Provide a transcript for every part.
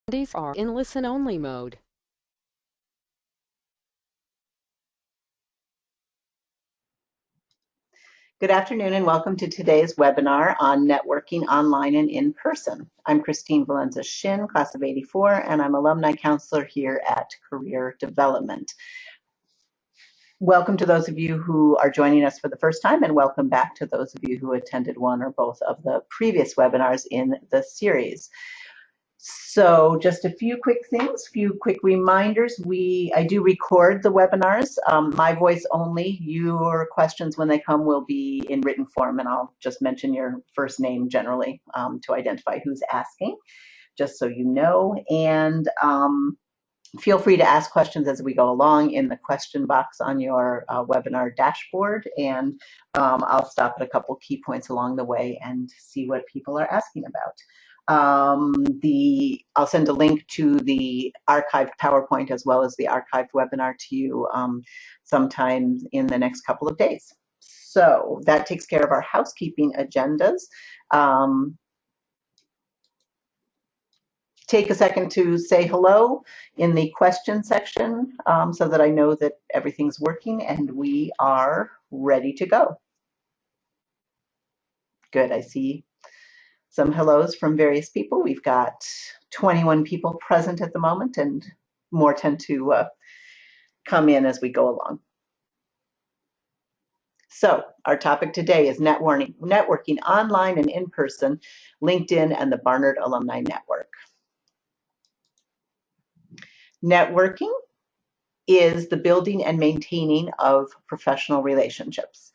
These are in listen-only mode. Good afternoon and welcome to today's webinar on networking online and in person. I'm Christine Valenza-Shin, class of '84, and I'm alumni counselor here at Career Development. Welcome to those of you who are joining us for the first time, and welcome back to those of you who attended one or both of the previous webinars in the series. So just a few quick things, few quick reminders. I do record the webinars, my voice only. Your questions when they come will be in written form, and I'll just mention your first name generally to identify who's asking, just so you know. And feel free to ask questions as we go along in the question box on your webinar dashboard, and I'll stop at a couple key points along the way and see what people are asking about. I'll send a link to the archived PowerPoint as well as the archived webinar to you sometime in the next couple of days. So that takes care of our housekeeping agendas. Take a second to say hello in the question section so that I know that everything's working and we are ready to go. Good, I see some hellos from various people. We've got 21 people present at the moment, and more tend to come in as we go along. So our topic today is networking online and in person, LinkedIn and the Barnard Alumni Network. Networking is the building and maintaining of professional relationships.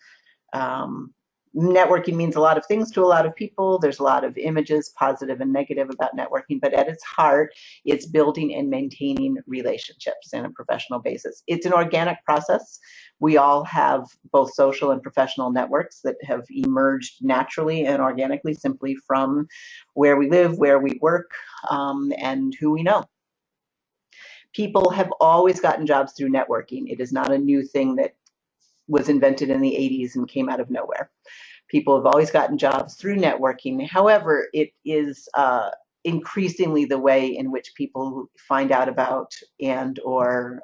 Networking means a lot of things to a lot of people. There's a lot of images, positive and negative, about networking, but at its heart, it's building and maintaining relationships on a professional basis. It's an organic process. We all have both social and professional networks that have emerged naturally and organically simply from where we live, where we work, and who we know. People have always gotten jobs through networking. It is not a new thing that was invented in the 80s and came out of nowhere. People have always gotten jobs through networking. However, it is increasingly the way in which people find out about and or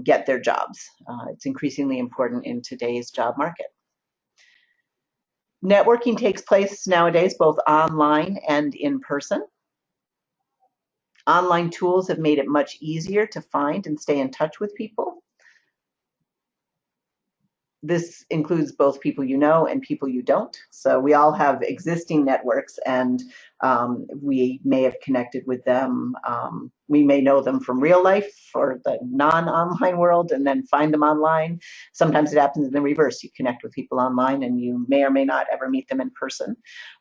get their jobs. It's increasingly important in today's job market. Networking takes place nowadays both online and in person. Online tools have made it much easier to find and stay in touch with people. This includes both people you know and people you don't. So we all have existing networks, and we may have connected with them. We may know them from real life or the non-online world and then find them online. Sometimes it happens in the reverse. You connect with people online and you may or may not ever meet them in person.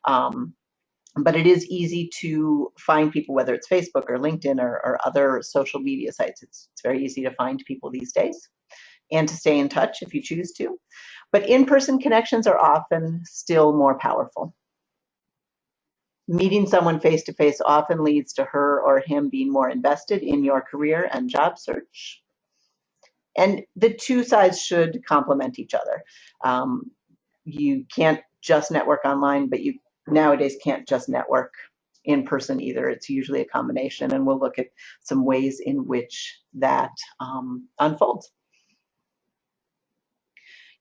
But it is easy to find people, whether it's Facebook or LinkedIn or other social media sites. It's very easy to find people these days, and to stay in touch if you choose to. But in-person connections are often still more powerful. Meeting someone face-to-face often leads to her or him being more invested in your career and job search. And the two sides should complement each other. You can't just network online, but you nowadays can't just network in person either. It's usually a combination, and we'll look at some ways in which that unfolds.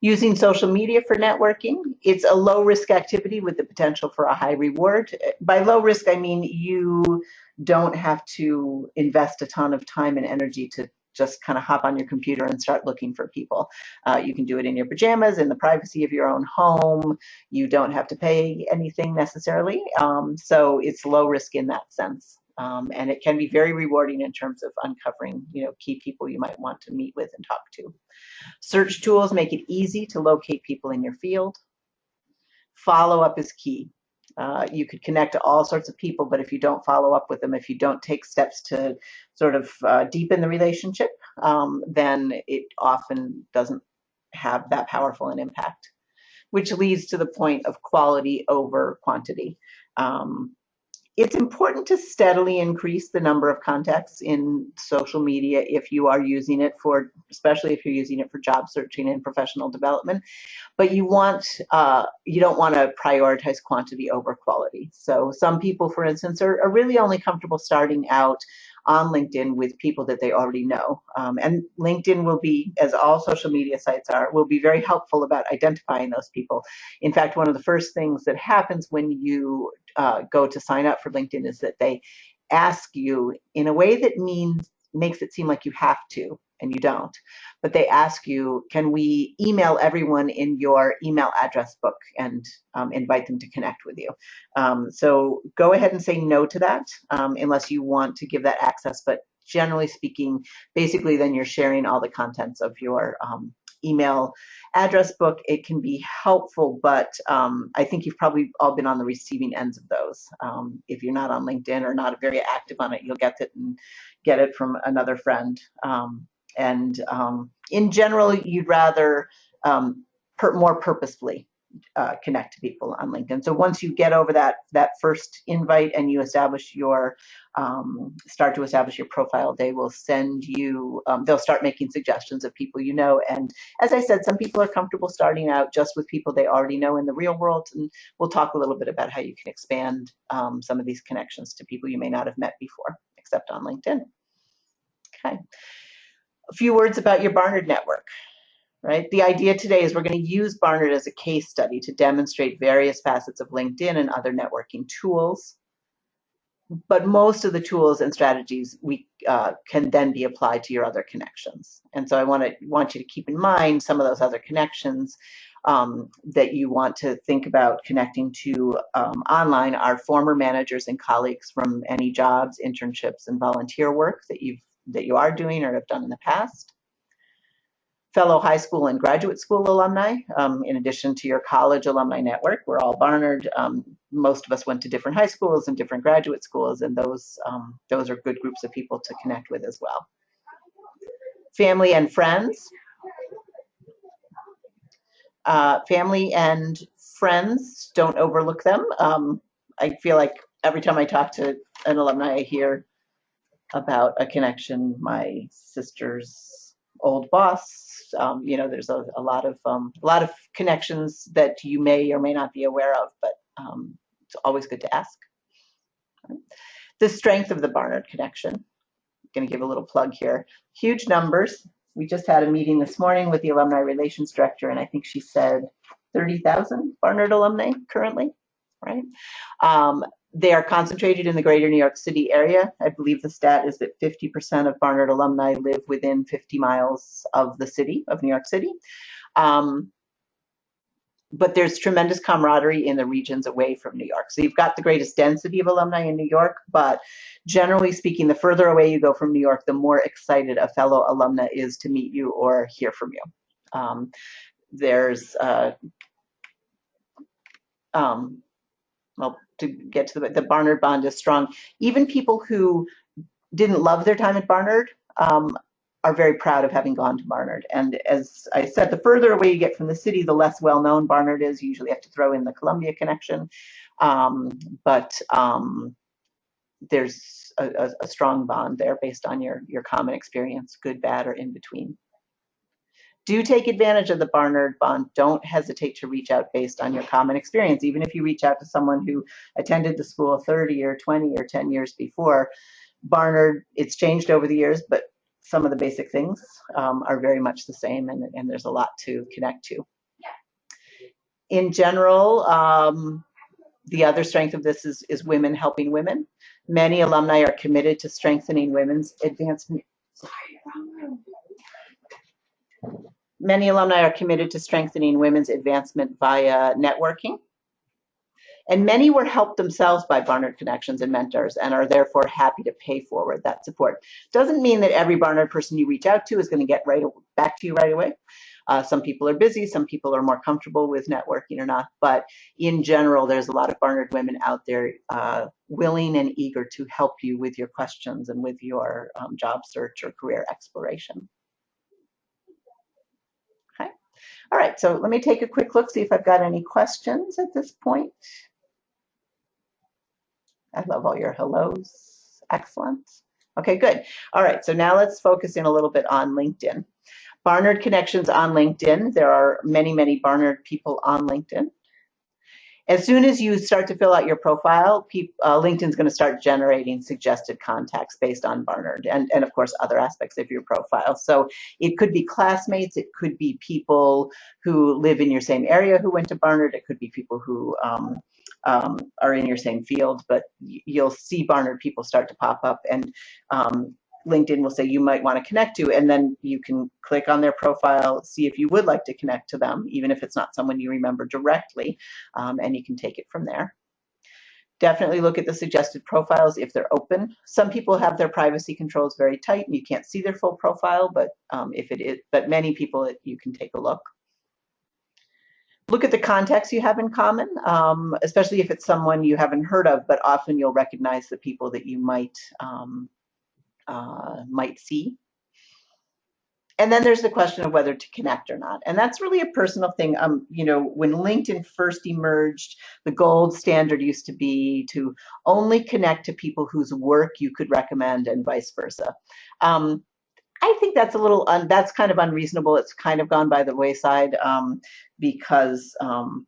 Using social media for networking, it's a low-risk activity with the potential for a high reward. By low risk, I mean you don't have to invest a ton of time and energy to just kind of hop on your computer and start looking for people. You can do it in your pajamas, in the privacy of your own home. You don't have to pay anything necessarily. So it's low risk in that sense. And it can be very rewarding in terms of uncovering, key people you might want to meet with and talk to. Search tools make it easy to locate people in your field. Follow-up is key. You could connect to all sorts of people, but if you don't follow up with them, if you don't take steps to sort of deepen the relationship, then it often doesn't have that powerful an impact, which leads to the point of quality over quantity. It's important to steadily increase the number of contacts in social media if you are using it for, especially if you're using it for job searching and professional development. But you don't want to prioritize quantity over quality. So some people, for instance, are really only comfortable starting out on LinkedIn with people that they already know. And LinkedIn will be, as all social media sites are, will be very helpful about identifying those people. In fact, one of the first things that happens when you go to sign up for LinkedIn is that they ask you in a way that makes it seem like you have to, and you don't. But they ask you, can we email everyone in your email address book and invite them to connect with you? So go ahead and say no to that unless you want to give that access. But generally speaking, basically then you're sharing all the contents of your email address book. It can be helpful, but I think you've probably all been on the receiving ends of those. If you're not on LinkedIn or not very active on it, you'll get it from another friend. In general, you'd rather more purposefully connect to people on LinkedIn. So once you get over that first invite and you establish your start to establish your profile, they will send you. They'll start making suggestions of people you know. And as I said, some people are comfortable starting out just with people they already know in the real world. And we'll talk a little bit about how you can expand some of these connections to people you may not have met before, except on LinkedIn. Okay. A few words about your Barnard network. Right? The idea today is we're going to use Barnard as a case study to demonstrate various facets of LinkedIn and other networking tools. But most of the tools and strategies can then be applied to your other connections. And so I want you to keep in mind some of those other connections that you want to think about connecting to online are former managers and colleagues from any jobs, internships, and volunteer work that you are doing or have done in the past. Fellow high school and graduate school alumni, in addition to your college alumni network. We're all Barnard. Most of us went to different high schools and different graduate schools, and those are good groups of people to connect with as well. Family and friends. Family and friends, don't overlook them. I feel like every time I talk to an alumni, I hear about a connection, my sister's old boss. There's a lot of connections that you may or may not be aware of, but it's always good to ask. The strength of the Barnard connection. I'm going to give a little plug here. Huge numbers. We just had a meeting this morning with the Alumni Relations Director, and I think she said 30,000 Barnard alumni currently, right? They are concentrated in the greater New York City area. I believe the stat is that 50% of Barnard alumni live within 50 miles of the city of New York City. But there's tremendous camaraderie in the regions away from New York. So you've got the greatest density of alumni in New York, but generally speaking, the further away you go from New York, the more excited a fellow alumna is to meet you or hear from you. Well, to get to the Barnard bond is strong. Even people who didn't love their time at Barnard are very proud of having gone to Barnard. And as I said, the further away you get from the city, the less well-known Barnard is. You usually have to throw in the Columbia connection. But there's a strong bond there based on your common experience, good, bad, or in between. Do take advantage of the Barnard bond. Don't hesitate to reach out based on your common experience. Even if you reach out to someone who attended the school 30 or 20 or 10 years before, Barnard, it's changed over the years, but some of the basic things are very much the same, and there's a lot to connect to. In general, the other strength of this is women helping women. Many alumni are committed to strengthening women's advancement. Many alumni are committed to strengthening women's advancement via networking. And many were helped themselves by Barnard connections and mentors and are therefore happy to pay forward that support. Doesn't mean that every Barnard person you reach out to is going to get back to you right away. Some people are busy, some people are more comfortable with networking or not, but in general, there's a lot of Barnard women out there willing and eager to help you with your questions and with your job search or career exploration. Okay. All right, so let me take a quick look, see if I've got any questions at this point. I love all your hellos. Excellent. Okay, good. All right, so now let's focus in a little bit on LinkedIn. Barnard connections on LinkedIn. There are many, many Barnard people on LinkedIn. As soon as you start to fill out your profile, LinkedIn's going to start generating suggested contacts based on Barnard and of course, other aspects of your profile. So it could be classmates, it could be people who live in your same area who went to Barnard, it could be people who are in your same field, but you'll see Barnard people start to pop up, and LinkedIn will say you might want to connect to, and then you can click on their profile, see if you would like to connect to them, even if it's not someone you remember directly, and you can take it from there. Definitely look at the suggested profiles if they're open. Some people have their privacy controls very tight and you can't see their full profile, but but many people, you can take a look. Look at the contacts you have in common, especially if it's someone you haven't heard of, but often you'll recognize the people that you might see. And then there's the question of whether to connect or not. And that's really a personal thing. When LinkedIn first emerged, the gold standard used to be to only connect to people whose work you could recommend and vice versa. I think that's that's kind of unreasonable. It's kind of gone by the wayside because,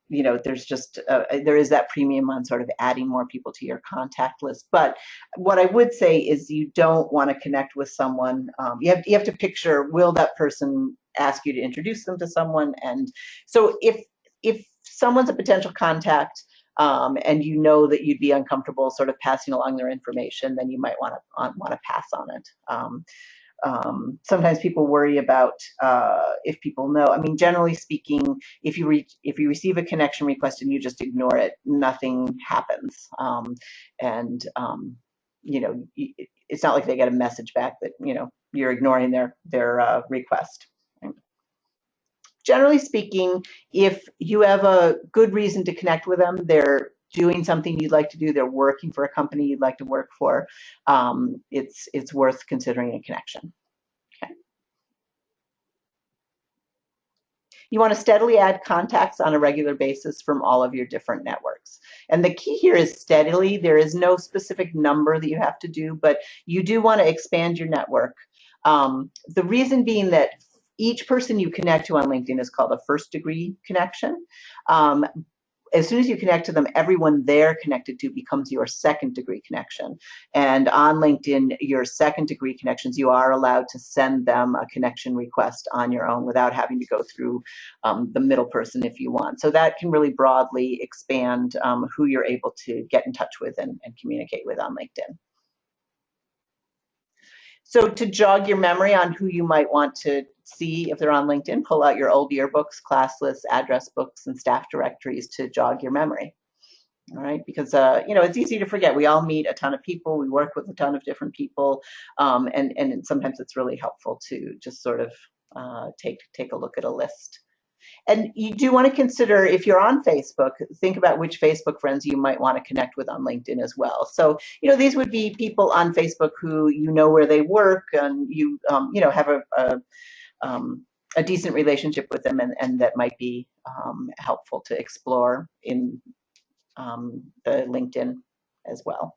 there's just, there is that premium on sort of adding more people to your contact list. But what I would say is you don't want to connect with someone. You have to picture, will that person ask you to introduce them to someone? And so if someone's a potential contact, and you know that you'd be uncomfortable sort of passing along their information, then you might want to pass on it. Sometimes people worry about if people know. I mean, generally speaking, if you receive a connection request and you just ignore it, nothing happens. It's not like they get a message back that you're ignoring their request. Generally speaking, if you have a good reason to connect with them, they're doing something you'd like to do, they're working for a company you'd like to work for, it's worth considering a connection. Okay. You want to steadily add contacts on a regular basis from all of your different networks. And the key here is steadily. There is no specific number that you have to do, but you do want to expand your network. The reason being that each person you connect to on LinkedIn is called a first degree connection. As soon as you connect to them, everyone they're connected to becomes your second degree connection. And on LinkedIn, your second degree connections, you are allowed to send them a connection request on your own without having to go through the middle person if you want. So that can really broadly expand who you're able to get in touch with and communicate with on LinkedIn. So to jog your memory on who you might want to see if they're on LinkedIn, pull out your old yearbooks, class lists, address books, and staff directories to jog your memory. All right, because it's easy to forget. We all meet a ton of people, we work with a ton of different people, and sometimes it's really helpful to just sort of take a look at a list. And you do want to consider, if you're on Facebook, think about which Facebook friends you might want to connect with on LinkedIn as well. So, these would be people on Facebook who you know where they work, and you have a decent relationship with them, and that might be helpful to explore in the LinkedIn as well.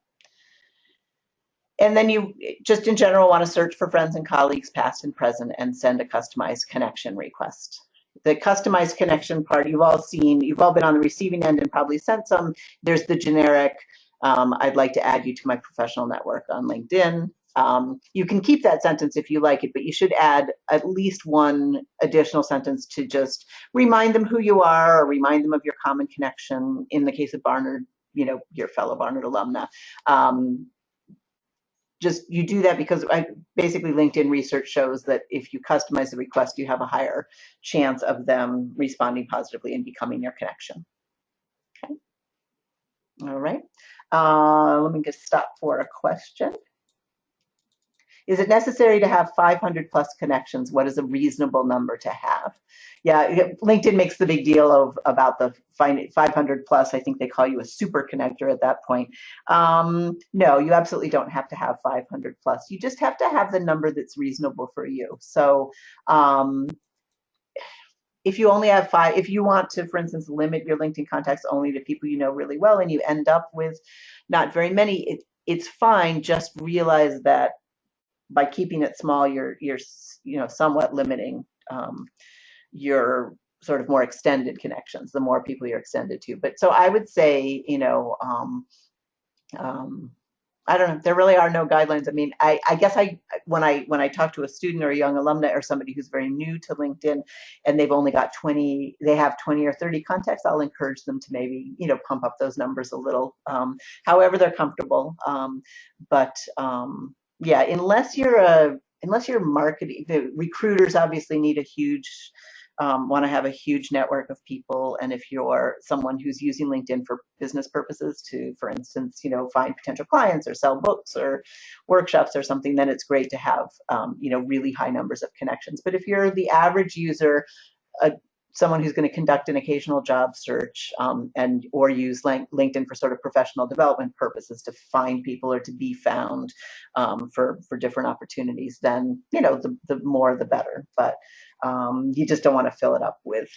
And then you just in general want to search for friends and colleagues, past and present, and send a customized connection request. The customized connection part, you've all been on the receiving end and probably sent some. There's the generic, I'd like to add you to my professional network on LinkedIn. You can keep that sentence if you like it, but you should add at least one additional sentence to just remind them who you are, or remind them of your common connection. In the case of Barnard, your fellow Barnard alumna. You do that because basically LinkedIn research shows that if you customize the request, you have a higher chance of them responding positively and becoming your connection. Okay. All right. Let me just stop for a question. Is it necessary to have 500 plus connections? What is a reasonable number to have? Yeah, LinkedIn makes the big deal about the 500 plus. I think they call you a super connector at that point. No, you absolutely don't have to have 500 plus. You just have to have the number that's reasonable for you. So if you only have 5, if you want to, for instance, limit your LinkedIn contacts only to people you know really well, and you end up with not very many, it's fine. Just realize that by keeping it small, you're somewhat limiting your sort of more extended connections, the more people you're extended to. But so I would say, I don't know. There really are no guidelines. I mean, I guess when I talk to a student or a young alumna or somebody who's very new to LinkedIn and they've only got 20, they have 20 or 30 contacts, I'll encourage them to maybe, pump up those numbers a little, however they're comfortable. Yeah, unless you're marketing, the recruiters obviously need a huge want to have a huge network of people. And if you're someone who's using LinkedIn for business purposes to, for instance, find potential clients or sell books or workshops or something, then it's great to have, really high numbers of connections. But if you're the average user, someone who's going to conduct an occasional job search or use LinkedIn for sort of professional development purposes to find people or to be found for different opportunities, then the more the better. But you just don't want to fill it up with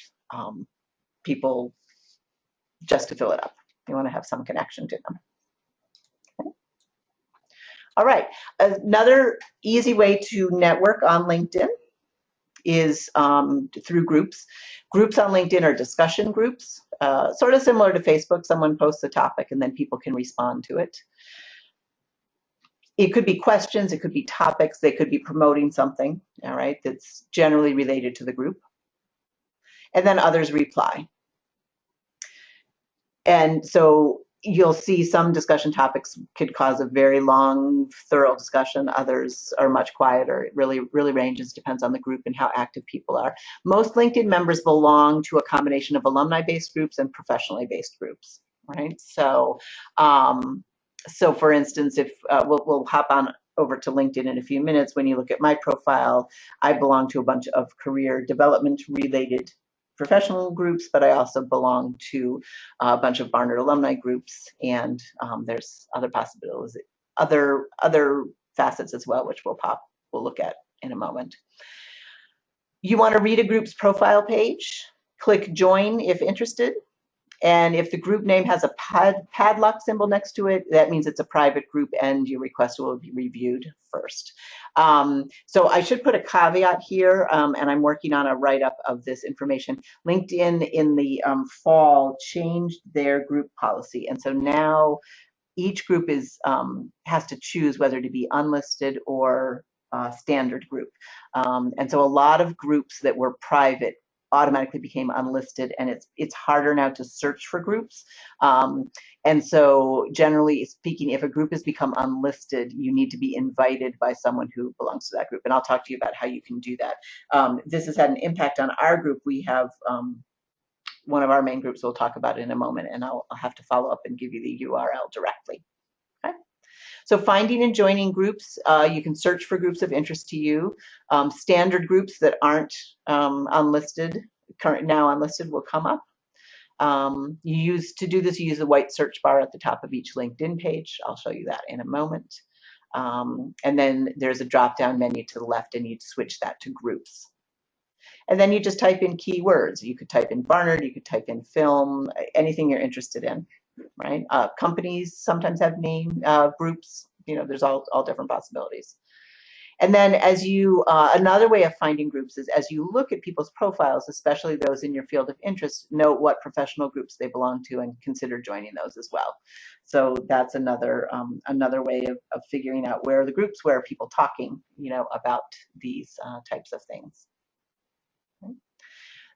people just to fill it up. You want to have some connection to them. Okay. All right. Another easy way to network on LinkedIn is through groups. Groups on LinkedIn are discussion groups, sort of similar to Facebook. Someone posts a topic and then people can respond to it. It could be questions, it could be topics, they could be promoting something, all right, that's generally related to the group. And then others reply. And so you'll see some discussion topics could cause a very long, thorough discussion. Others are much quieter. It really ranges, depends on the group and how active people are. Most LinkedIn members belong to a combination of alumni-based groups and professionally based groups, right? So, so for instance, if we'll hop on over to LinkedIn in a few minutes. When you look at my profile, I belong to a bunch of career development related professional groups, but I also belong to a bunch of Barnard alumni groups, and there's other possibilities, other facets as well, which we'll look at in a moment. You want to read a group's profile page, click join if interested. And if the group name has a padlock symbol next to it, that means it's a private group and your request will be reviewed first. So I should put a caveat here, and I'm working on a write-up of this information. LinkedIn in the fall changed their group policy. And so now each group has to choose whether to be unlisted or standard group. And so a lot of groups that were private automatically became unlisted, and it's harder now to search for groups. And so generally speaking, if a group has become unlisted, you need to be invited by someone who belongs to that group. And I'll talk to you about how you can do that. This has had an impact on our group. We have one of our main groups, we'll talk about it in a moment, and I'll have to follow up and give you the URL directly. Okay. So finding and joining groups, you can search for groups of interest to you. Standard groups that aren't unlisted, now unlisted, will come up. To do this, you use the white search bar at the top of each LinkedIn page. I'll show you that in a moment. And then there's a drop-down menu to the left, and you'd switch that to groups. And then you just type in keywords. You could type in Barnard, you could type in film, anything you're interested in. Right? Companies sometimes have name groups. There's all different possibilities. And then as you, another way of finding groups is as you look at people's profiles, especially those in your field of interest, note what professional groups they belong to and consider joining those as well. So that's another way of figuring out where are the groups, where are people talking, about these types of things. Okay.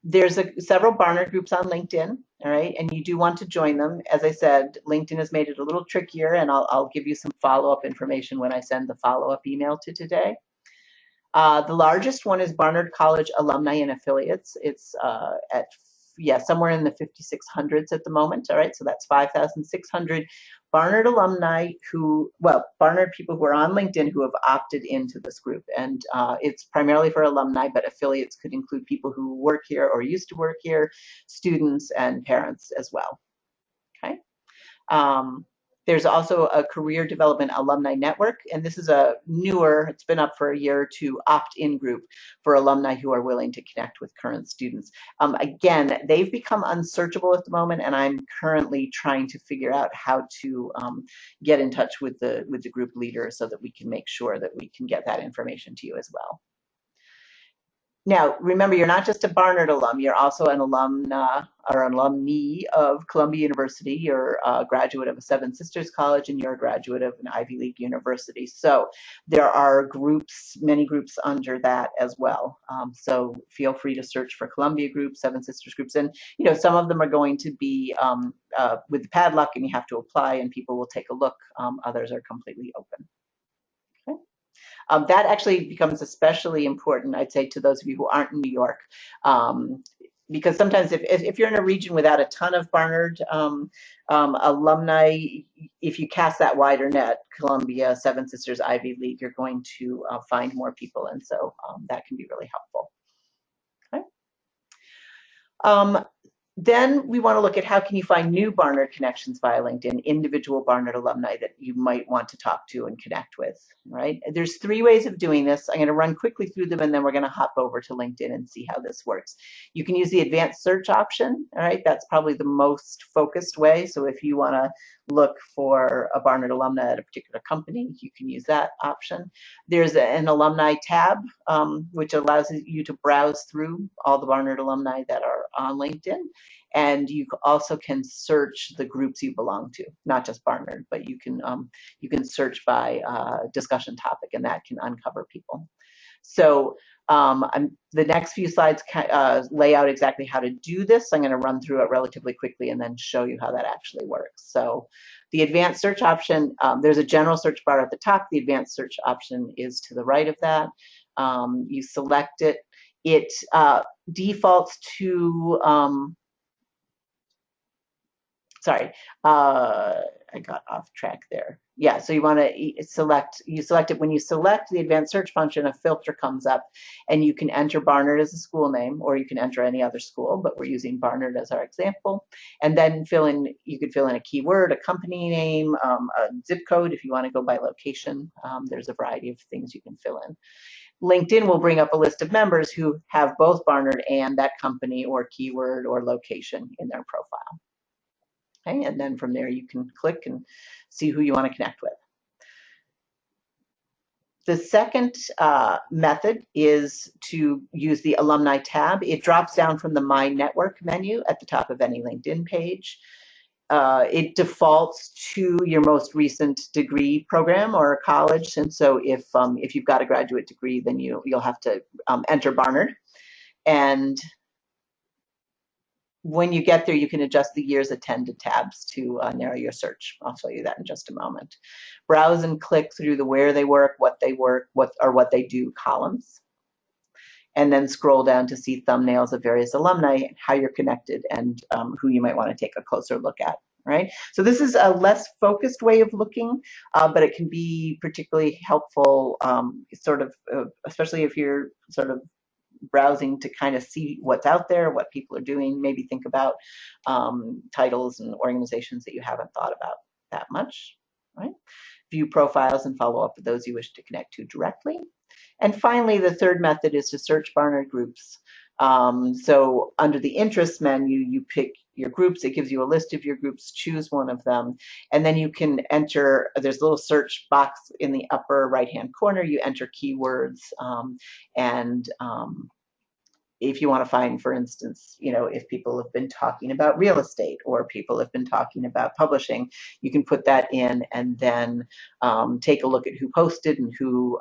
There's several Barnard groups on LinkedIn, all right, and you do want to join them. As I said, LinkedIn has made it a little trickier, and I'll give you some follow-up information when I send the follow-up email to today. The largest one is Barnard College Alumni and Affiliates. It's somewhere in the 5,600s at the moment, all right, so that's 5,600 Barnard alumni Barnard people who are on LinkedIn who have opted into this group. And it's primarily for alumni, but affiliates could include people who work here or used to work here, students and parents as well, okay? There's also a career development alumni network, and this is a newer, it's been up for a year or two, opt-in group for alumni who are willing to connect with current students. Again, they've become unsearchable at the moment, and I'm currently trying to figure out how to get in touch with the group leader so that we can make sure that we can get that information to you as well. Now, remember, you're not just a Barnard alum, you're also an alumna or an alumni of Columbia University. You're a graduate of a Seven Sisters College, and you're a graduate of an Ivy League university. So there are groups, many groups under that as well. So feel free to search for Columbia groups, Seven Sisters groups, and some of them are going to be with the padlock, and you have to apply, and people will take a look. Others are completely open. That actually becomes especially important, I'd say, to those of you who aren't in New York, because sometimes if you're in a region without a ton of Barnard alumni, if you cast that wider net, Columbia, Seven Sisters, Ivy League, you're going to find more people, and so that can be really helpful. Okay. Then we want to look at how can you find new Barnard connections via LinkedIn, individual Barnard alumni that you might want to talk to and connect with, right? There's 3 ways of doing this. I'm going to run quickly through them, and then we're going to hop over to LinkedIn and see how this works. You can use the advanced search option, all right? That's probably the most focused way. So if you want to look for a Barnard alumna at a particular company, you can use that option. There's an alumni tab, which allows you to browse through all the Barnard alumni that are on LinkedIn. And you also can search the groups you belong to, not just Barnard, but you can search by discussion topic, and that can uncover people. So the next few slides lay out exactly how to do this. I'm going to run through it relatively quickly and then show you how that actually works. So the advanced search option, there's a general search bar at the top. The advanced search option is to the right of that. You select it. It defaults to sorry, I got off track there. Yeah, so you want to select it. When you select the advanced search function, a filter comes up, and you can enter Barnard as a school name, or you can enter any other school, but we're using Barnard as our example. And then you could fill in a keyword, a company name, a zip code if you want to go by location. There's a variety of things you can fill in. LinkedIn will bring up a list of members who have both Barnard and that company or keyword or location in their profile. Okay, and then from there you can click and see who you want to connect with. The second method is to use the alumni tab. It drops down from the My Network menu at the top of any LinkedIn page. It defaults to your most recent degree program or college, and so if you've got a graduate degree, then you'll have to enter Barnard. And when you get there, you can adjust the years attended tabs to narrow your search. I'll show you that in just a moment. Browse and click through the where they work, what they do columns. And then scroll down to see thumbnails of various alumni, how you're connected, and who you might want to take a closer look at. Right? So this is a less focused way of looking, but it can be particularly helpful, especially if you're sort of browsing to kind of see what's out there, what people are doing, maybe think about titles and organizations that you haven't thought about that much, right? View profiles and follow up with those you wish to connect to directly. And finally, the third method is to search Barnard groups. So under the interests menu, you pick your groups. It gives you a list of your groups, choose one of them, and then you can enter, there's a little search box in the upper right-hand corner. You enter keywords, and if you want to find, for instance, if people have been talking about real estate or people have been talking about publishing, you can put that in and then take a look at who posted and who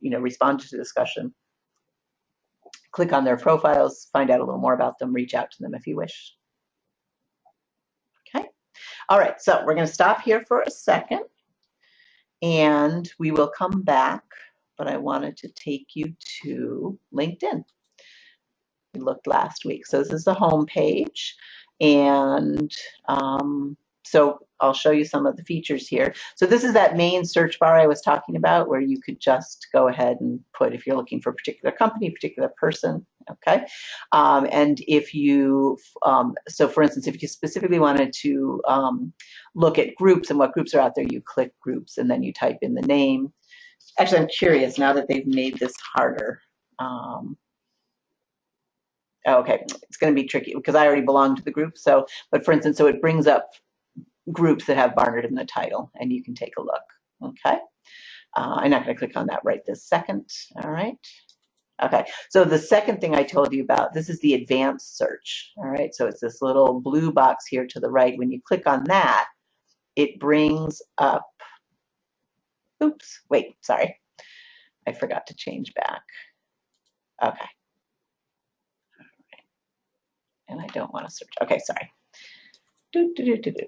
responded to the discussion. Click on their profiles, find out a little more about them, reach out to them if you wish. Okay. All right, so we're going to stop here for a second, and we will come back, but I wanted to take you to LinkedIn. We looked last week. So this is the home page, and so I'll show you some of the features here. So this is that main search bar I was talking about, where you could just go ahead and put, if you're looking for a particular company, particular person, Okay, and if you, so for instance, if you specifically wanted to look at groups and what groups are out there, you click groups and then you type in the name. Actually, I'm curious now that they've made this harder. Okay, it's going to be tricky because I already belong to the group. So, but for instance, so it brings up groups that have Barnard in the title, and you can take a look. Okay, I'm not going to click on that right this second. All right. Okay, so the second thing I told you about, this is the advanced search. All right, so it's this little blue box here to the right. When you click on that, it brings up, oops, wait, sorry. I forgot to change back. Okay. And I don't want to search. Okay, sorry.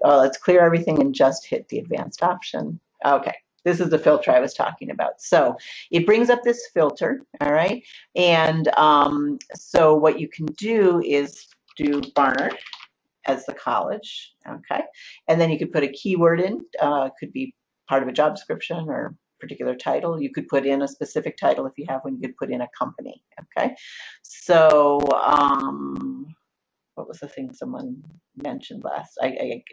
Oh, let's clear everything and just hit the advanced option. Okay, this is the filter I was talking about. So it brings up this filter, all right? And so what you can do is do Barnard as the college, okay? And then you could put a keyword in, could be part of a job description or particular title. You could put in a specific title if you have one. You could put in a company, okay? So, what was the thing someone mentioned last? I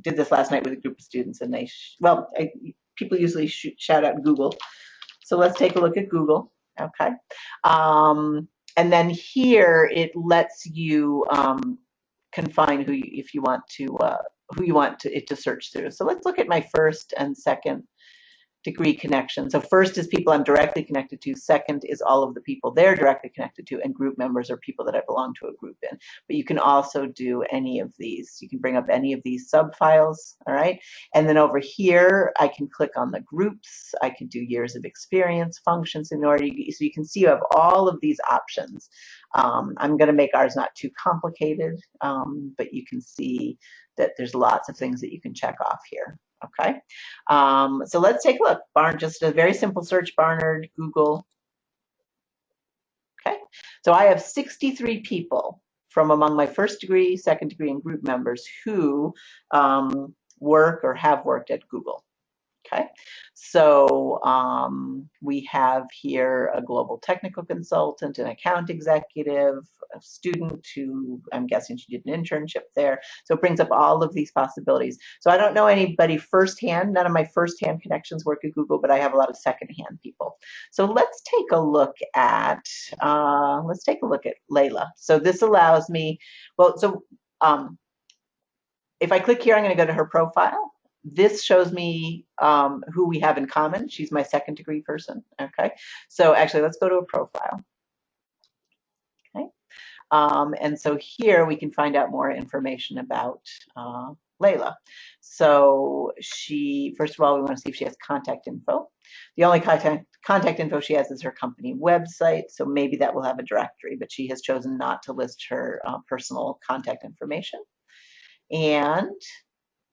did this last night with a group of students, and they, people usually shout out Google. So let's take a look at Google, okay? And then here it lets you confine who, if you want to, who you want it to search through. So let's look at my first and second degree connection. So first is people I'm directly connected to. Second is all of the people they're directly connected to, and group members are people that I belong to a group in. But you can also do any of these. You can bring up any of these sub files, all right? And then over here, I can click on the groups. I can do years of experience, function, seniority. So you can see you have all of these options. I'm going to make ours not too complicated, but you can see that there's lots of things that you can check off here. Okay, so let's take a look. Just a very simple search, Barnard, Google. Okay, so I have 63 people from among my first degree, second degree, and group members who work or have worked at Google. Okay, so we have here a global technical consultant, an account executive, a student who I'm guessing she did an internship there. So it brings up all of these possibilities. So I don't know anybody firsthand. None of my firsthand connections work at Google, but I have a lot of secondhand people. So let's take a look at Layla. So this allows me, well, so if I click here, I'm going to go to her profile. This shows me who we have in common. She's my second degree person, okay? So actually, let's go to a profile, okay? And so here we can find out more information about Layla. So she, first of all, we want to see if she has contact info. The only contact info she has is her company website, so maybe that will have a directory, but she has chosen not to list her personal contact information. And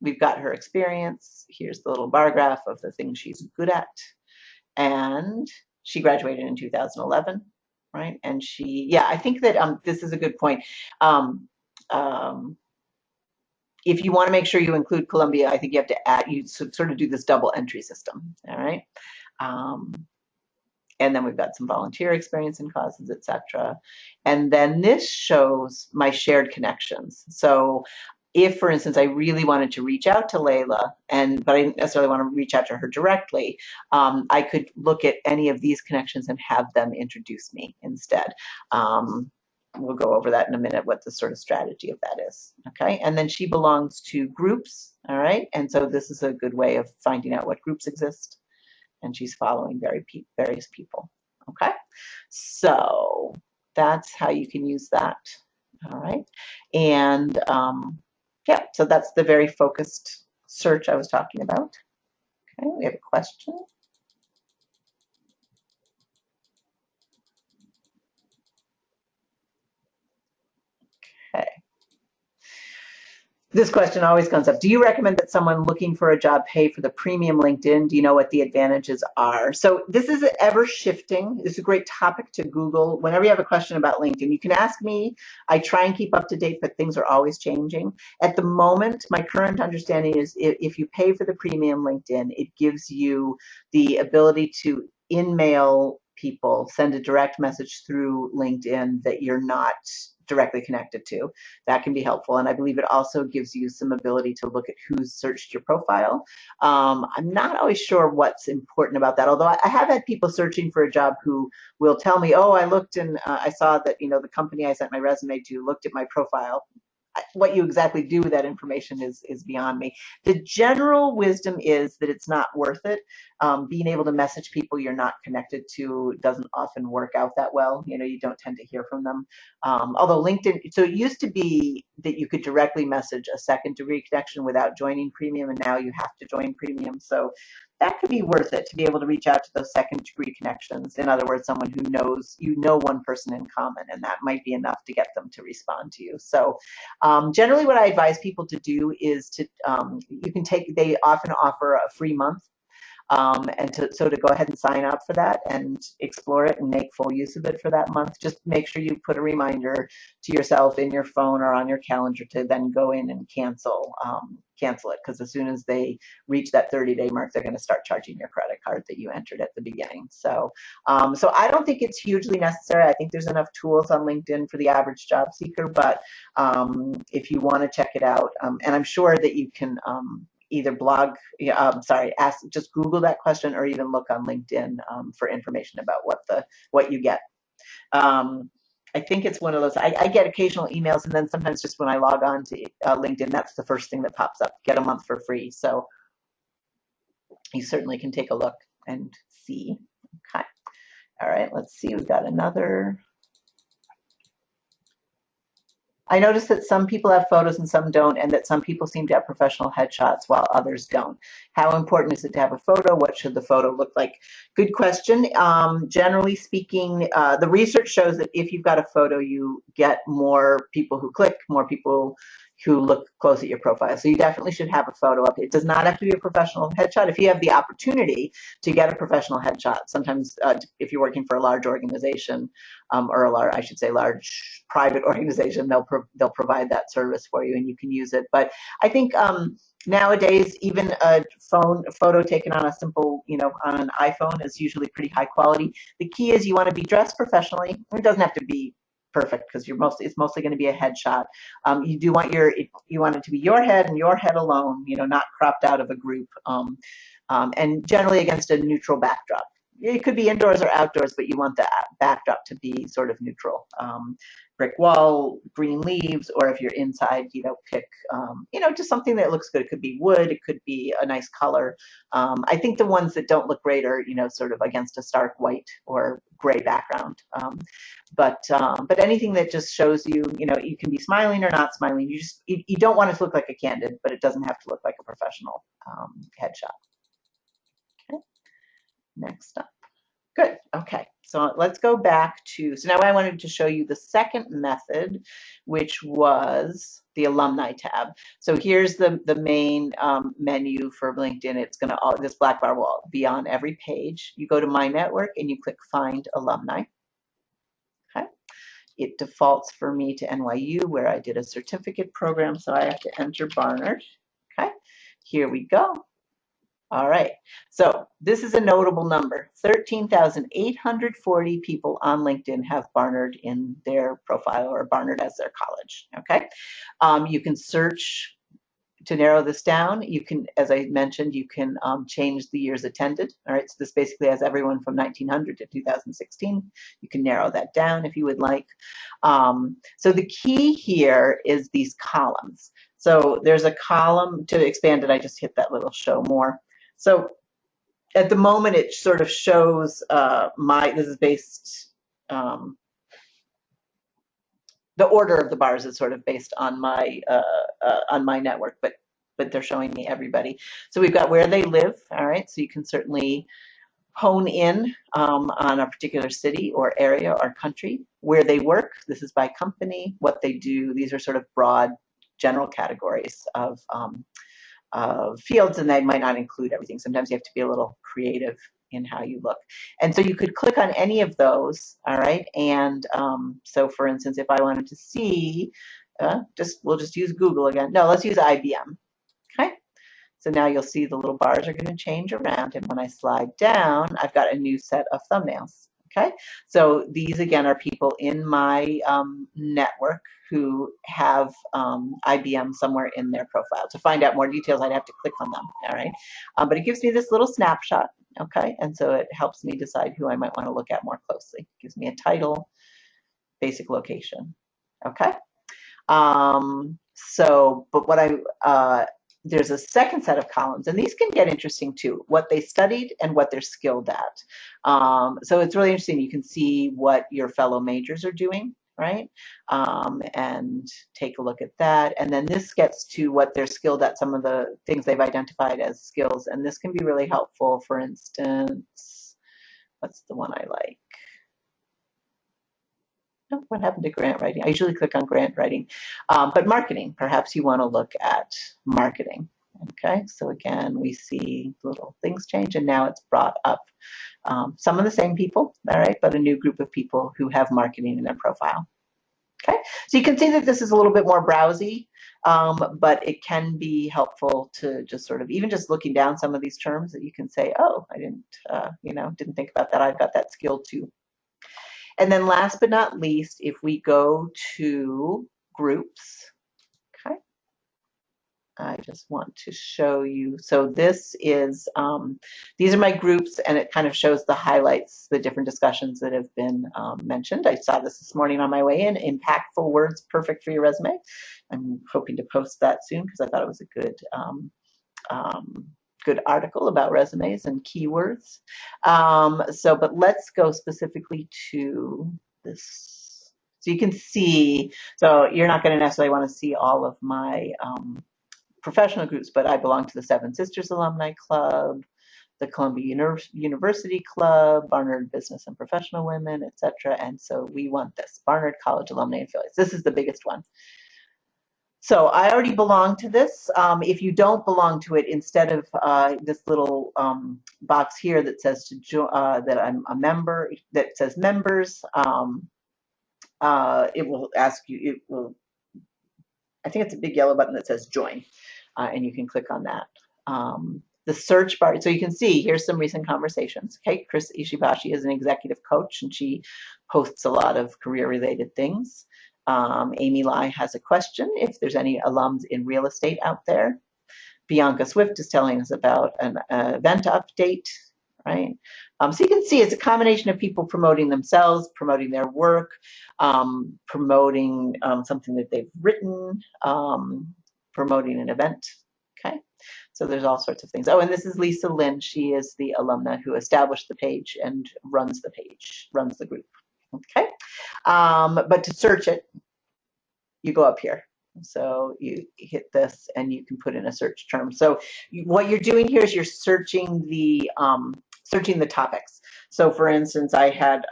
we've got her experience. Here's the little bar graph of the things she's good at. And she graduated in 2011, right? And she, yeah, I think that this is a good point. If you want to make sure you include Columbia, I think you have to add, you sort of do this double entry system, all right? And then we've got some volunteer experience in causes, etc. And then this shows my shared connections. So if, for instance, I really wanted to reach out to Layla, but I didn't necessarily want to reach out to her directly, I could look at any of these connections and have them introduce me instead. We'll go over that in a minute, what the sort of strategy of that is, okay? And then she belongs to groups, all right? And so this is a good way of finding out what groups exist. And she's following various people, okay? So that's how you can use that, all right? And yeah, so that's the very focused search I was talking about. Okay, we have a question. Okay. This question always comes up. Do you recommend that someone looking for a job pay for the premium LinkedIn? Do you know what the advantages are? So this is ever shifting. This is a great topic to Google. Whenever you have a question about LinkedIn, you can ask me. I try and keep up to date, but things are always changing. At the moment, my current understanding is if you pay for the premium LinkedIn, it gives you the ability to in-mail people, send a direct message through LinkedIn that you're not directly connected to. That can be helpful. And I believe it also gives you some ability to look at who's searched your profile. I'm not always sure what's important about that, although I have had people searching for a job who will tell me, oh, I looked and I saw that, the company I sent my resume to looked at my profile. What you exactly do with that information is beyond me. The general wisdom is that it's not worth it. Being able to message people you're not connected to doesn't often work out that well. You don't tend to hear from them. Although LinkedIn, so it used to be that you could directly message a second degree connection without joining premium, and now you have to join premium. So that could be worth it to be able to reach out to those second degree connections. In other words, someone who knows, one person in common, and that might be enough to get them to respond to you. So generally what I advise people to do is to, they often offer a free month. So to go ahead and sign up for that and explore it and make full use of it for that month. Just make sure you put a reminder to yourself in your phone or on your calendar to then go in and cancel it, because as soon as they reach that 30-day mark, they're going to start charging your credit card that you entered at the beginning. So I don't think it's hugely necessary. I think there's enough tools on LinkedIn for the average job seeker, but if you want to check it out, and I'm sure that you can either just Google that question or even look on LinkedIn for information about what you get. I think it's one of those, I get occasional emails, and then sometimes just when I log on to LinkedIn, that's the first thing that pops up, get a month for free. So you certainly can take a look and see. Okay. All right, let's see, we've got another. I noticed that some people have photos and some don't, and that some people seem to have professional headshots while others don't. How important is it to have a photo? What should the photo look like? Good question. Generally speaking, the research shows that if you've got a photo, you get more people who click, more people who look close at your profile. So you definitely should have a photo up. It does not have to be a professional headshot. If you have the opportunity to get a professional headshot, sometimes if you're working for a large organization or large private organization, they'll provide that service for you and you can use it. But I think nowadays, even a photo taken on a simple, on an iPhone is usually pretty high quality. The key is you want to be dressed professionally. It doesn't have to be perfect because it's mostly going to be a headshot. You want it to be your head and your head alone, not cropped out of a group, and generally against a neutral backdrop. It could be indoors or outdoors, but you want the backdrop to be sort of neutral. Brick wall, green leaves, or if you're inside, pick, just something that looks good. It could be wood, it could be a nice color. I think the ones that don't look great are, sort of against a stark white or gray background. But anything that just shows you, you can be smiling or not smiling. You don't want it to look like a candid, but it doesn't have to look like a professional headshot. Okay, next up. Good. Okay. So let's go back to, so now I wanted to show you the second method, which was the Alumni tab. So here's the main menu for LinkedIn. It's going to, this black bar will be on every page. You go to My Network and you click Find Alumni. Okay. It defaults for me to NYU, where I did a certificate program, so I have to enter Barnard. Okay. Here we go. All right, so this is a notable number. 13,840 people on LinkedIn have Barnard in their profile or Barnard as their college, okay? You can search to narrow this down. You can, as I mentioned, you can change the years attended. All right, so this basically has everyone from 1900 to 2016. You can narrow that down if you would like. So the key here is these columns. So there's a column, to expand it, I just hit that little show more. So at the moment, it sort of shows this is based, the order of the bars is sort of based on my network, but they're showing me everybody. So we've got where they live, all right? So you can certainly hone in on a particular city or area or country. Where they work, this is by company. What they do, these are sort of broad general categories of fields, and they might not include everything. Sometimes you have to be a little creative in how you look. And so you could click on any of those, all right? And so for instance, if I wanted to see, we'll just use Google again. No, let's use IBM, okay? So now you'll see the little bars are going to change around, and when I slide down, I've got a new set of thumbnails, Okay, so these again are people in my network who have IBM somewhere in their profile. To find out more details, I'd have to click on them. All right, but it gives me this little snapshot. Okay, and so it helps me decide who I might want to look at more closely. It gives me a title, basic location. Okay, but what there's a second set of columns, and these can get interesting too, what they studied and what they're skilled at. So it's really interesting. You can see what your fellow majors are doing, right? And take a look at that. And then this gets to what they're skilled at, some of the things they've identified as skills. And this can be really helpful. For instance, what's the one I like? What happened to grant writing? I usually click on grant writing, but marketing, perhaps you want to look at marketing. Okay, so again, we see little things change, and now it's brought up some of the same people, all right, but a new group of people who have marketing in their profile. Okay, so you can see that this is a little bit more browsy, but it can be helpful to just sort of, even just looking down some of these terms, that you can say, oh, I didn't think about that. I've got that skill too. And then last but not least, if we go to groups, okay, I just want to show you. So this is, these are my groups, and it kind of shows the highlights, the different discussions that have been mentioned. I saw this morning on my way in, impactful words, perfect for your resume. I'm hoping to post that soon because I thought it was a good good article about resumes and keywords. But let's go specifically to this. So you can see, so you're not going to necessarily want to see all of my professional groups, but I belong to the Seven Sisters Alumni Club, the Columbia University Club, Barnard Business and Professional Women, etc. And so we want this, Barnard College Alumni Affiliates. This is the biggest one. So I already belong to this. If you don't belong to it, instead of this little box here that says that I'm a member, that says members, it will ask you, I think it's a big yellow button that says join, and you can click on that. The search bar, so you can see, here's some recent conversations. Okay, Chris Ishibashi is an executive coach, and she posts a lot of career-related things. Amy Lai has a question, if there's any alums in real estate out there. Bianca Swift is telling us about an event update, right? So you can see it's a combination of people promoting themselves, promoting their work, promoting something that they've written, promoting an event, okay? So there's all sorts of things. Oh, and this is Lisa Lynn. She is the alumna who established the page and runs the page, runs the group, okay? But to search it, you go up here. So you hit this and you can put in a search term. So what you're doing here is you're searching the topics. So for instance, I had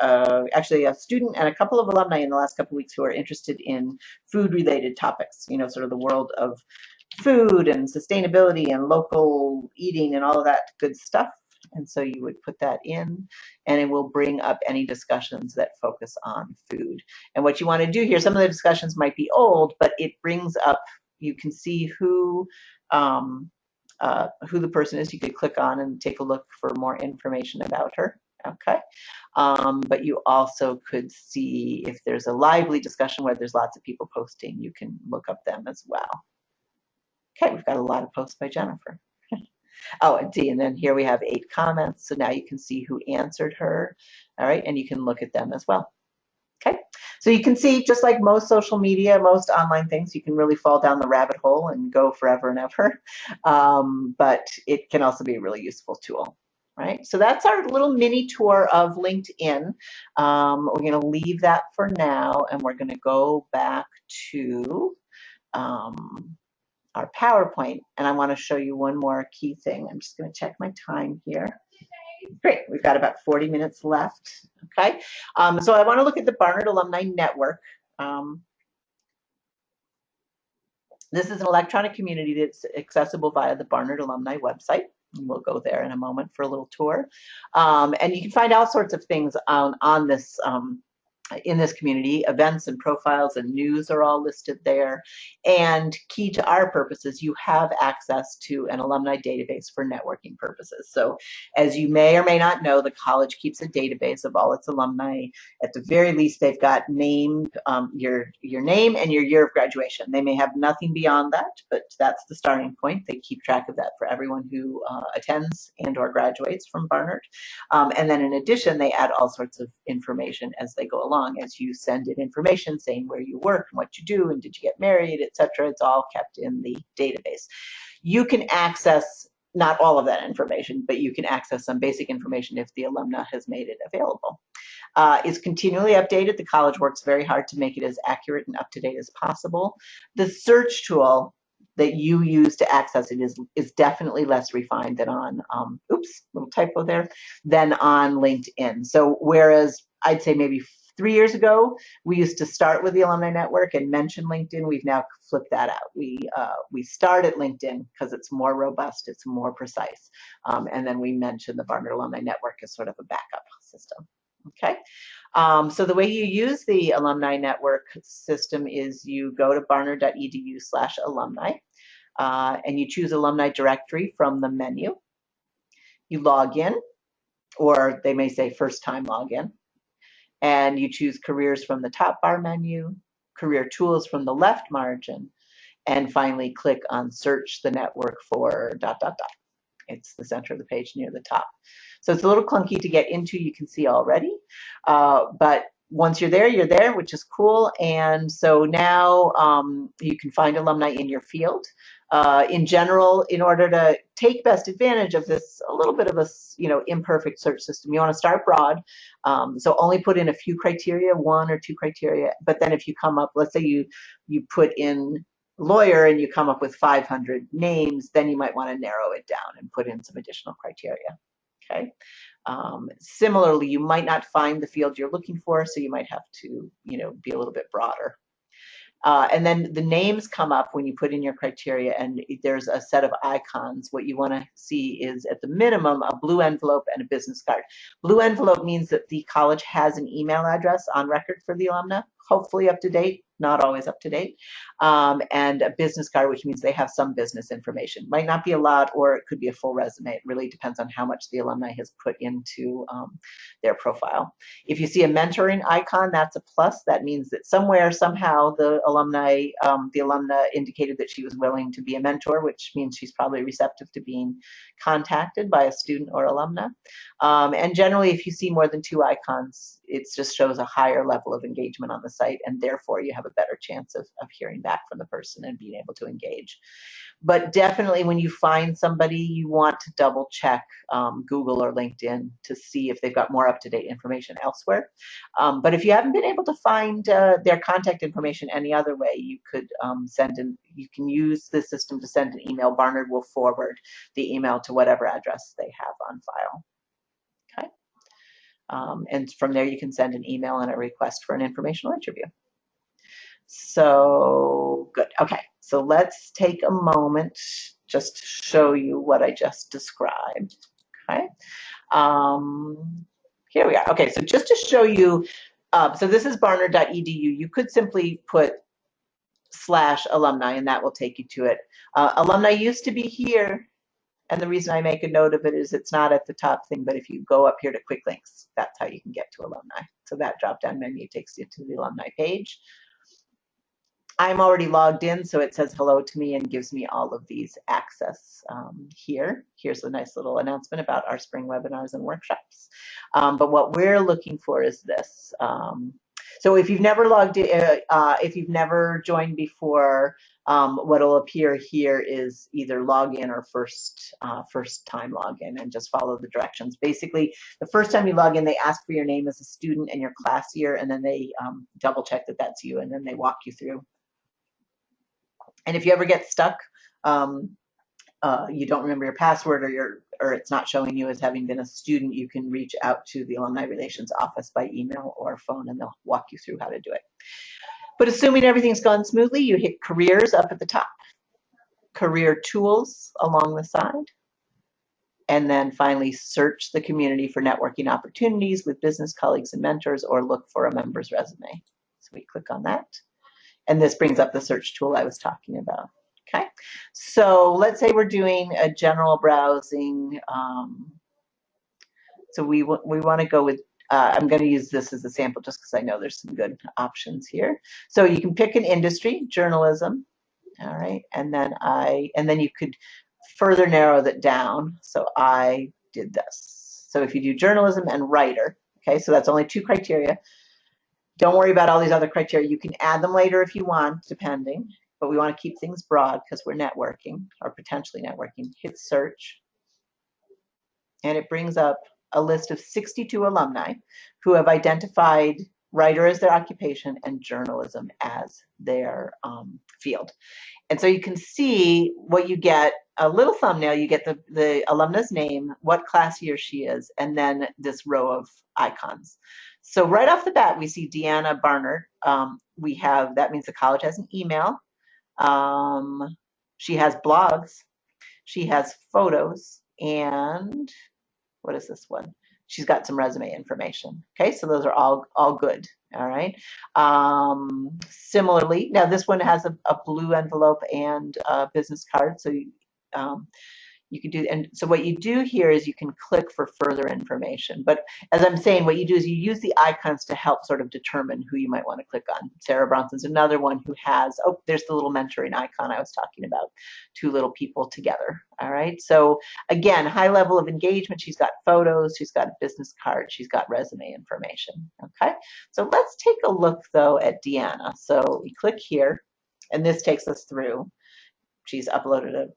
actually a student and a couple of alumni in the last couple of weeks who are interested in food related topics, you know, sort of the world of food and sustainability and local eating and all of that good stuff. And so you would put that in, and it will bring up any discussions that focus on food. And what you want to do here, some of the discussions might be old, but it brings up, you can see who the person is. You could click on and take a look for more information about her. Okay. But you also could see if there's a lively discussion where there's lots of people posting, you can look up them as well. Okay, we've got a lot of posts by Jennifer. Oh, and then here we have 8 comments. So now you can see who answered her. All right, and you can look at them as well. Okay, so you can see, just like most social media, most online things, you can really fall down the rabbit hole and go forever and ever. But it can also be a really useful tool. Right, so that's our little mini tour of LinkedIn. We're going to leave that for now, and we're going to go back to our PowerPoint, and I want to show you one more key thing. I'm just going to check my time here. Great, we've got about 40 minutes left. Okay, so I want to look at the Barnard Alumni Network. This is an electronic community that's accessible via the Barnard Alumni website. We'll go there in a moment for a little tour. And you can find all sorts of things on this in this community. Events and profiles and news are all listed there. And key to our purposes, you have access to an alumni database for networking purposes. So as you may or may not know, the college keeps a database of all its alumni. At the very least, they've got named your name and your year of graduation. They may have nothing beyond that, but that's the starting point. They keep track of that for everyone who attends and or graduates from Barnard. And then in addition, they add all sorts of information as they go along. As you send in information saying where you work and what you do and did you get married, etc. It's all kept in the database. You can access not all of that information, but you can access some basic information if the alumna has made it available. It's continually updated. The college works very hard to make it as accurate and up-to-date as possible. The search tool that you use to access it is definitely less refined than on, oops, little typo there, than on LinkedIn. So whereas I'd say maybe 3 years ago, we used to start with the Alumni Network and mention LinkedIn, we've now flipped that out. We start at LinkedIn because it's more robust, it's more precise. And then we mention the Barnard Alumni Network as sort of a backup system. Okay, so the way you use the Alumni Network system is you go to barnard.edu/alumni and you choose Alumni Directory from the menu. You log in, or they may say first time login, and you choose careers from the top bar menu, career tools from the left margin, and finally click on search the network for ... It's the center of the page near the top. So it's a little clunky to get into, you can see already, but once you're there, which is cool. And so now you can find alumni in your field. In general, in order to take best advantage of this, a little bit of a imperfect search system, you want to start broad. So only put in a few criteria, 1 or 2 criteria. But then if you come up, let's say you put in lawyer and you come up with 500 names, then you might want to narrow it down and put in some additional criteria. Okay. Similarly, you might not find the field you're looking for, so you might have to, be a little bit broader. And then the names come up when you put in your criteria, and there's a set of icons. What you want to see is, at the minimum, a blue envelope and a business card. Blue envelope means that the college has an email address on record for the alumna, hopefully up to date, not always up to date, and a business card, which means they have some business information. Might not be a lot, or it could be a full resume. It really depends on how much the alumni has put into their profile. If you see a mentoring icon, that's a plus. That means that somewhere, somehow, the alumna indicated that she was willing to be a mentor, which means she's probably receptive to being contacted by a student or alumna. And generally, if you see more than 2 icons, it just shows a higher level of engagement on the site, and therefore you have a better chance of hearing back from the person and being able to engage. But definitely when you find somebody, you want to double check Google or LinkedIn to see if they've got more up-to-date information elsewhere. But if you haven't been able to find their contact information any other way, you could you can use the system to send an email. Barnard will forward the email to whatever address they have on file. Okay. And from there, you can send an email and a request for an informational interview. So good. Okay, so let's take a moment just to show you what I just described. Okay, here we are. Okay, so just to show you, so this is barnard.edu. You could simply put /alumni and that will take you to it. Alumni used to be here. And the reason I make a note of it is it's not at the top thing, but if you go up here to quick links, that's how you can get to alumni. So that drop-down menu takes you to the alumni page. I'm already logged in, so it says hello to me and gives me all of these access here. Here's a nice little announcement about our spring webinars and workshops. But what we're looking for is this. So if you've never logged in, if you've never joined before, what will appear here is either login or first time login, and just follow the directions. Basically, the first time you log in, they ask for your name as a student and your class year, and then they double check that that's you, and then they walk you through. And if you ever get stuck, you don't remember your password, or it's not showing you as having been a student, you can reach out to the Alumni Relations Office by email or phone, and they'll walk you through how to do it. But assuming everything's gone smoothly, you hit careers up at the top, career tools along the side, And then finally, search the community for networking opportunities with business colleagues and mentors, or look for a member's resume. So we click on that. And this brings up the search tool I was talking about. Okay, so let's say we're doing a general browsing. So we want to go with, I'm going to use this as a sample just because I know there's some good options here. So you can pick an industry, journalism, all right, and then you could further narrow that down. So I did this. So if you do journalism and writer, okay, so that's only 2 criteria. Don't worry about all these other criteria. You can add them later if you want, depending, but we want to keep things broad because we're networking or potentially networking. Hit search, and it brings up a list of 62 alumni who have identified writer as their occupation and journalism as their field. And so you can see what you get, a little thumbnail, you get the alumna's name, what class he or she is, and then this row of icons. So right off the bat, we see Deanna Barnard. That means the college has an email. She has blogs. She has photos, and what is this one? She's got some resume information. Okay, so those are all good. All right. Similarly, now this one has a blue envelope and a business card, so you can do, and so what you do here is you can click for further information. But as I'm saying, what you do is you use the icons to help sort of determine who you might want to click on. Sarah Bronson's another one who has, oh, there's the little mentoring icon I was talking about, 2 little people together. All right. So again, high level of engagement. She's got photos, she's got a business card, she's got resume information. Okay. So let's take a look though at Deanna. So we click here, and this takes us through. She's uploaded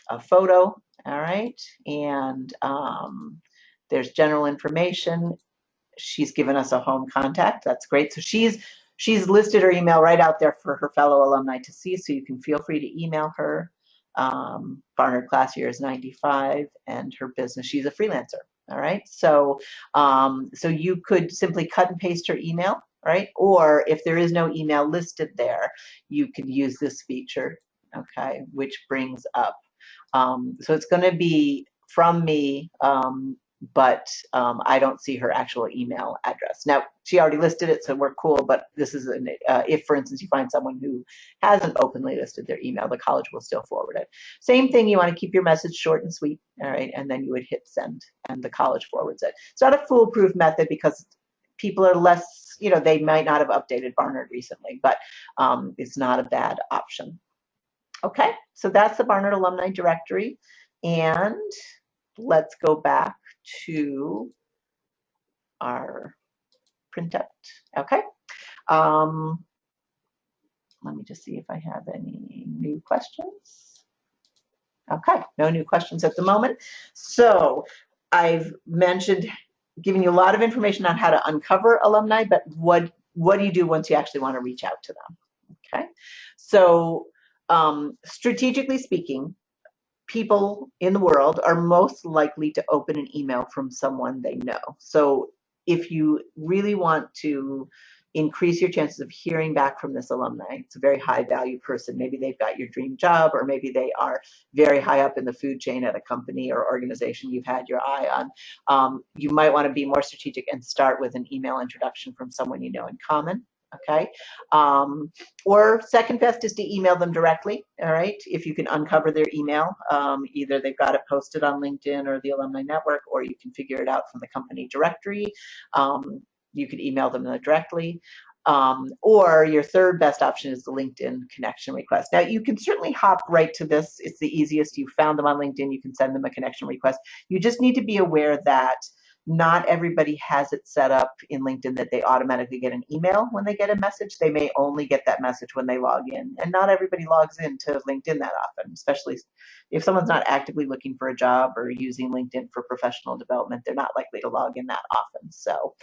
a photo, all right, and there's general information. She's given us a home contact. That's great. So she's listed her email right out there for her fellow alumni to see, so you can feel free to email her. Barnard class year is 95, and her business, she's a freelancer, all right. So so you could simply cut and paste her email, right? Or if there is no email listed there, you could use this feature, okay, which brings up, so it's going to be from me, but I don't see her actual email address. Now, she already listed it, so we're cool, but this is if, for instance, you find someone who hasn't openly listed their email, the college will still forward it. Same thing, you want to keep your message short and sweet, all right, and then you would hit send, and the college forwards it. It's not a foolproof method because people are less, they might not have updated Barnard recently, but it's not a bad option. Okay, so that's the Barnard Alumni Directory, and let's go back to our printout. Okay, let me just see if I have any new questions. Okay, no new questions at the moment. So I've mentioned, giving you a lot of information on how to uncover alumni, but what do you do once you actually want to reach out to them? Okay, so strategically speaking, people in the world are most likely to open an email from someone they know. So if you really want to increase your chances of hearing back from this alumni, it's a very high value person. Maybe they've got your dream job, or maybe they are very high up in the food chain at a company or organization you've had your eye on. You might want to be more strategic and start with an email introduction from someone you know in common. Okay, or second best is to email them directly. All right, if you can uncover their email, either they've got it posted on LinkedIn or the Alumni Network, or you can figure it out from the company directory. You could email them directly. Or your third best option is the LinkedIn connection request. Now, you can certainly hop right to this. It's the easiest. You found them on LinkedIn, you can send them a connection request. You just need to be aware that not everybody has it set up in LinkedIn that they automatically get an email when they get a message. They may only get that message when they log in, and not everybody logs into LinkedIn that often, especially if someone's not actively looking for a job or using LinkedIn for professional development. They're not likely to log in that often. So,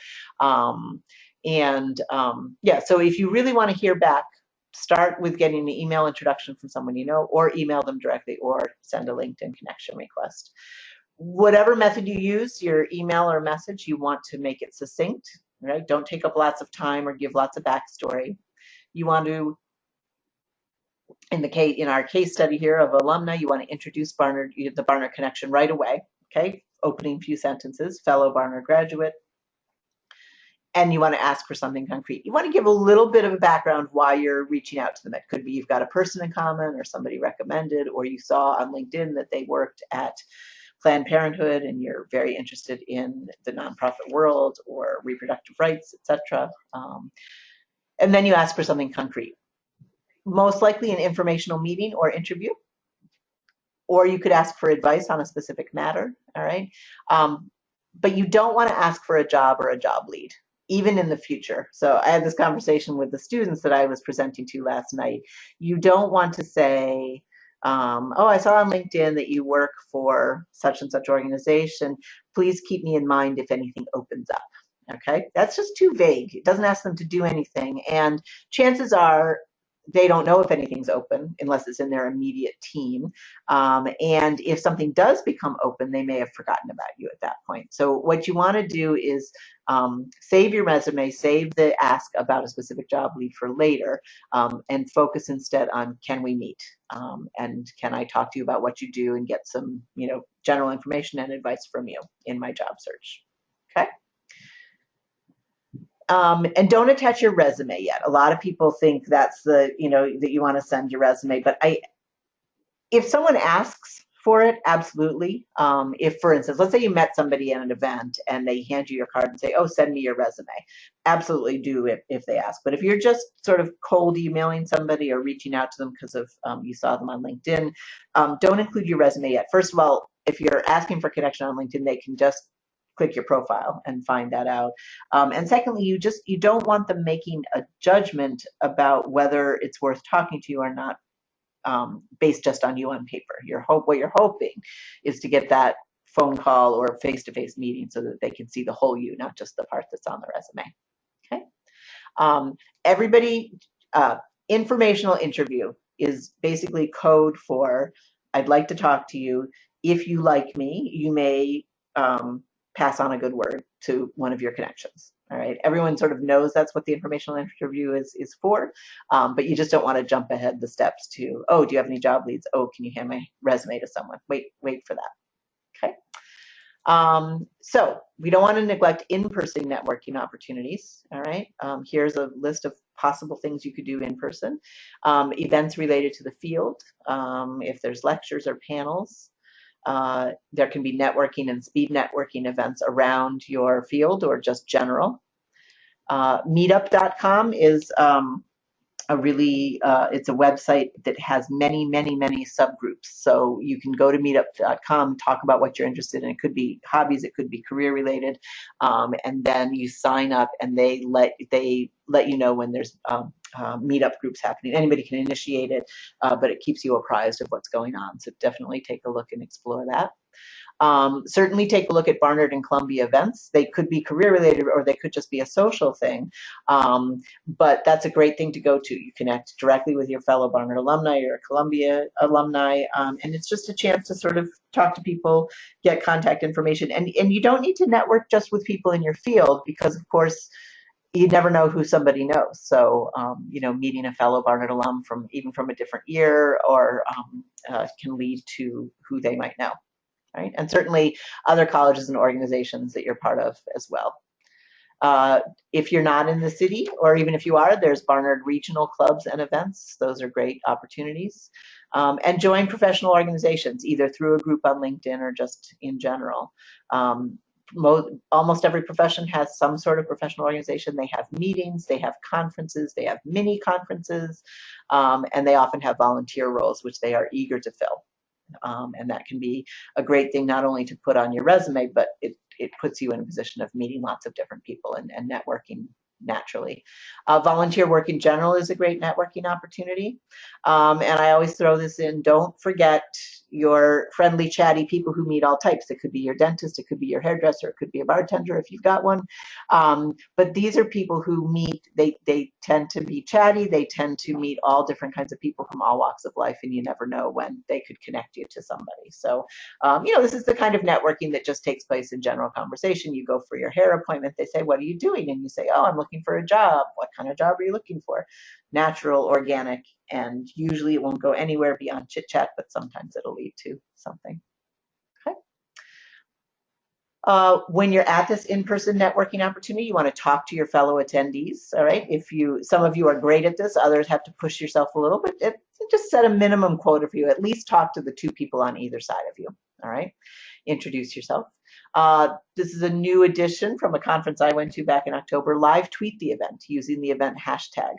yeah, so if you really want to hear back, start with getting an email introduction from someone you know, or email them directly, or send a LinkedIn connection request. Whatever method you use, your email or message, you want to make it succinct, right? Don't take up lots of time or give lots of backstory. You want to, in our case study here of alumni, you want to introduce the Barnard connection right away. okay? Opening few sentences, fellow Barnard graduate, and you want to ask for something concrete. You want to give a little bit of a background why you're reaching out to them. It could be you've got a person in common or somebody recommended, or you saw on LinkedIn that they worked at Planned Parenthood and you're very interested in the nonprofit world or reproductive rights, etc. And then you ask for something concrete. Most likely an informational meeting or interview, or you could ask for advice on a specific matter, all right? But you don't want to ask for a job or a job lead, even in the future. So I had this conversation with the students that I was presenting to last night. You don't want to say, oh, I saw on LinkedIn that you work for such and such organization. Please keep me in mind if anything opens up. Okay, that's just too vague. It doesn't ask them to do anything. And chances are they don't know if anything's open unless it's in their immediate team. And if something does become open, they may have forgotten about you at that point. So what you want to do is save your resume, save the ask about a specific job lead for later, and focus instead on, can we meet? And can I talk to you about what you do and get some, general information and advice from you in my job search, okay? And don't attach your resume yet. A lot of people think that's that you want to send your resume, but if someone asks for it, absolutely. If, for instance, let's say you met somebody at an event and they hand you your card and say, oh, send me your resume. Absolutely do it if they ask. But if you're just sort of cold emailing somebody or reaching out to them because of you saw them on LinkedIn, don't include your resume yet. First of all, if you're asking for connection on LinkedIn, they can just click your profile and find that out. And secondly, you don't want them making a judgment about whether it's worth talking to you or not, based just on you on paper. What you're hoping is to get that phone call or face-to-face meeting so that they can see the whole you, not just the part that's on the resume. Okay. Everybody, informational interview is basically code for, I'd like to talk to you. If you like me, you may pass on a good word to one of your connections. All right, everyone sort of knows that's what the informational interview is for, but you just don't want to jump ahead the steps to, oh, do you have any job leads? Oh, can you hand my resume to someone? Wait for that. Okay. So we don't want to neglect in-person networking opportunities. All right. Here's a list of possible things you could do in person. Events related to the field. If there's lectures or panels. There can be networking and speed networking events around your field or just general. Meetup.com is a really, it's a website that has many subgroups. So you can go to meetup.com, talk about what you're interested in. It could be hobbies, it could be career related, and then you sign up and they let you know when there's meetup groups happening. Anybody can initiate it, but it keeps you apprised of what's going on. So definitely take a look and explore that. Certainly take a look at Barnard and Columbia events. They could be career related or they could just be a social thing, but that's a great thing to go to. You connect directly with your fellow Barnard alumni or Columbia alumni, and it's just a chance to sort of talk to people, get contact information, and you don't need to network just with people in your field because, of course, you never know who somebody knows. So, meeting a fellow Barnard alum even from a different year or can lead to who they might know. Right? And certainly other colleges and organizations that you're part of as well. If you're not in the city, or even if you are, there's Barnard regional clubs and events. Those are great opportunities. And join professional organizations, either through a group on LinkedIn or just in general. Almost every profession has some sort of professional organization. They have meetings, they have conferences, they have mini conferences, and they often have volunteer roles, which they are eager to fill. And that can be a great thing not only to put on your resume, but it puts you in a position of meeting lots of different people and networking naturally. Volunteer work in general is a great networking opportunity. And I always throw this in, don't forget your friendly, chatty people who meet all types. It could be your dentist, it could be your hairdresser, it could be a bartender if you've got one. But these are people who meet, they tend to be chatty, they tend to meet all different kinds of people from all walks of life, and you never know when they could connect you to somebody. So, this is the kind of networking that just takes place in general conversation. You go for your hair appointment, they say, what are you doing? And you say, oh, I'm looking for a job. What kind of job are you looking for? Natural, organic, and usually it won't go anywhere beyond chit chat, but sometimes it'll lead to something. Okay. When you're at this in-person networking opportunity, you want to talk to your fellow attendees. All right. Some of you are great at this, others have to push yourself a little bit. Just set a minimum quota for you. At least talk to the two people on either side of you. All right. Introduce yourself. This is a new addition from a conference I went to back in October. Live tweet the event using the event hashtag.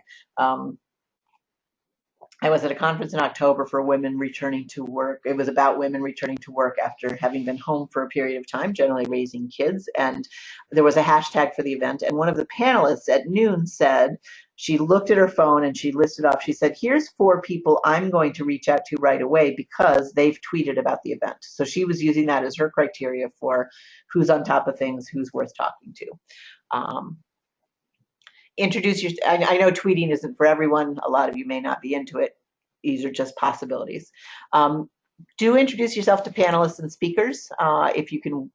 I was at a conference in October for women returning to work. It was about women returning to work after having been home for a period of time, generally raising kids. And there was a hashtag for the event. And one of the panelists at noon said, she looked at her phone and she listed off, she said, here's 4 people I'm going to reach out to right away because they've tweeted about the event. So she was using that as her criteria for who's on top of things, who's worth talking to. Introduce your, I know tweeting isn't for everyone. A lot of you may not be into it. These are just possibilities. Do introduce yourself to panelists and speakers. If you can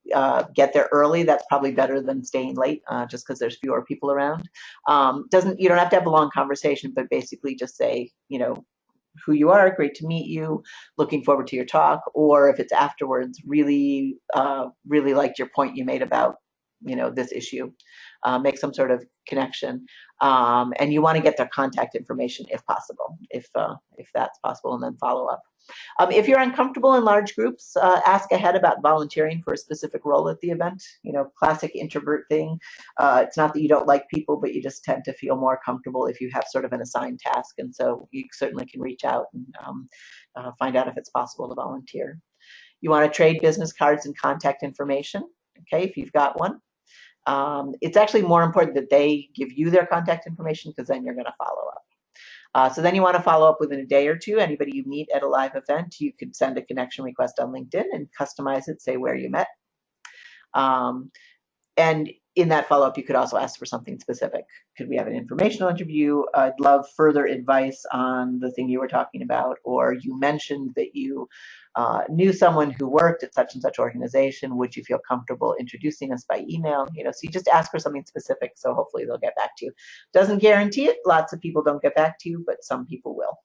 get there early, that's probably better than staying late just because there's fewer people around. You don't have to have a long conversation, but basically just say, who you are, great to meet you, looking forward to your talk, or if it's afterwards, really liked your point you made about, this issue. Make some sort of connection, and you want to get their contact information if possible, if that's possible, and then follow up. If you're uncomfortable in large groups, ask ahead about volunteering for a specific role at the event. Classic introvert thing. It's not that you don't like people, but you just tend to feel more comfortable if you have sort of an assigned task, and so you certainly can reach out and find out if it's possible to volunteer. You want to trade business cards and contact information, okay, if you've got one. It's actually more important that they give you their contact information because then you're going to follow up. So then you want to follow up within a day or two. Anybody you meet at a live event, you could send a connection request on LinkedIn and customize it, say where you met. And in that follow-up, you could also ask for something specific. Could we have an informational interview? I'd love further advice on the thing you were talking about, or you mentioned that you knew someone who worked at such and such organization. Would you feel comfortable introducing us by email? So you just ask for something specific, so hopefully they'll get back to you. Doesn't guarantee it. Lots of people don't get back to you, but some people will.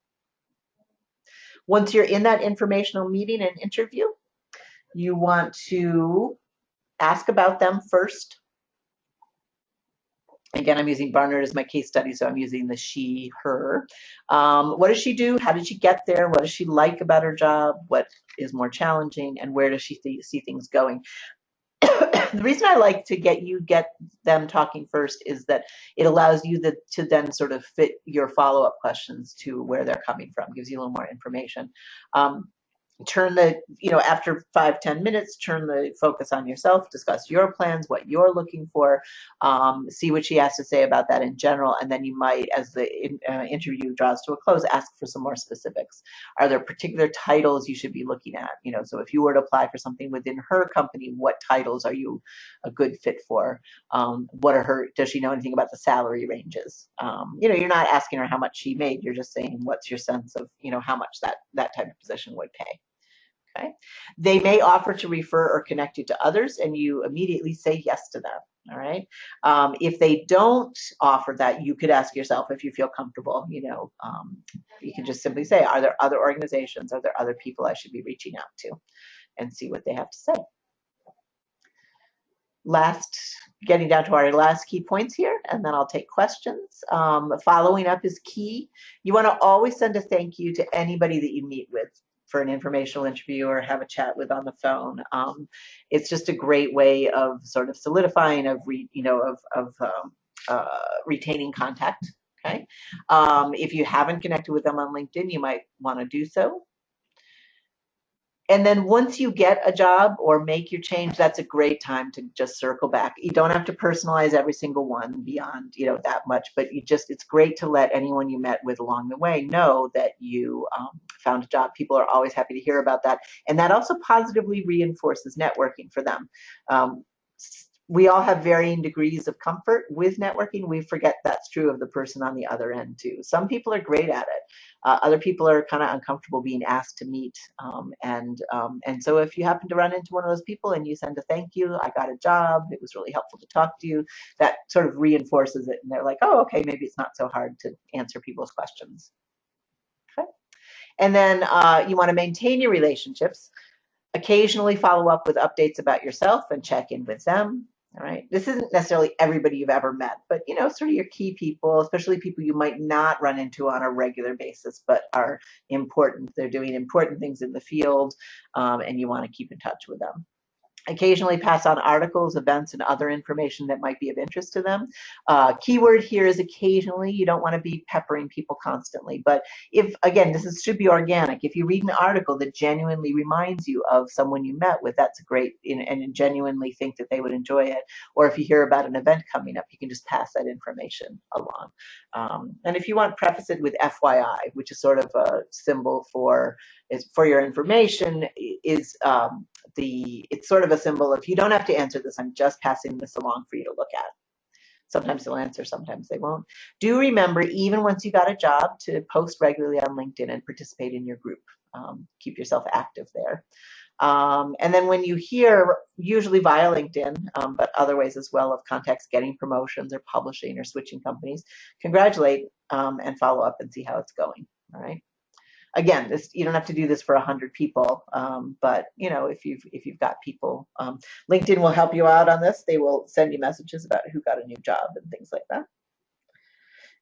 Once you're in that informational meeting and interview, you want to ask about them first. Again, I'm using Barnard as my case study, so I'm using the she, her. What does she do? How did she get there? What does she like about her job? What is more challenging? And where does she see things going? The reason I like to get them talking first is that it allows you to then sort of fit your follow-up questions to where they're coming from, gives you a little more information. Turn after 5-10 minutes, turn the focus on yourself, discuss your plans, what you're looking for, see what she has to say about that in general, and then you might, as the interview draws to a close, ask for some more specifics. Are there particular titles you should be looking at? So if you were to apply for something within her company, what titles are you a good fit for? Does she know anything about the salary ranges? You're not asking her how much she made, you're just saying, what's your sense of, how much that type of position would pay? Okay. They may offer to refer or connect you to others, and you immediately say yes to them. All right. If they don't offer that, you could ask yourself if you feel comfortable. You can just simply say, are there other organizations? Are there other people I should be reaching out to? And see what they have to say. Getting down to our last key points here, and then I'll take questions. Following up is key. You want to always send a thank you to anybody that you meet with for an informational interview or have a chat with on the phone. It's just a great way of sort of solidifying, retaining contact. Okay. If you haven't connected with them on LinkedIn, you might want to do so. And then once you get a job or make your change, that's a great time to just circle back. You don't have to personalize every single one beyond, that much, but it's great to let anyone you met with along the way know that you found a job. People are always happy to hear about that. And that also positively reinforces networking for them. We all have varying degrees of comfort with networking. We forget that's true of the person on the other end too. Some people are great at it. Other people are kind of uncomfortable being asked to meet. And so if you happen to run into one of those people and you send a thank you, I got a job, it was really helpful to talk to you, that sort of reinforces it. And they're like, oh, okay, maybe it's not so hard to answer people's questions. Okay. And then you want to maintain your relationships. Occasionally follow up with updates about yourself and check in with them. All right. This isn't necessarily everybody you've ever met, but sort of your key people, especially people you might not run into on a regular basis, but are important. They're doing important things in the field, and you want to keep in touch with them. Occasionally pass on articles, events, and other information that might be of interest to them. Keyword here is occasionally. You don't want to be peppering people constantly. But if, again, should be organic. If you read an article that genuinely reminds you of someone you met with, that's great, and genuinely think that they would enjoy it. Or if you hear about an event coming up, you can just pass that information along. And if you want, preface it with FYI, which is sort of a symbol for your information, it's sort of a symbol of, you don't have to answer this, I'm just passing this along for you to look at. Sometimes they'll answer, sometimes they won't. Do remember, even once you got a job, to post regularly on LinkedIn and participate in your group. Keep yourself active there. And then when you hear, usually via LinkedIn, but other ways as well, of contacts getting promotions or publishing or switching companies, congratulate and follow up and see how it's going. All right. Again, you don't have to do this for 100 people, but if you've got people, LinkedIn will help you out on this. They will send you messages about who got a new job and things like that.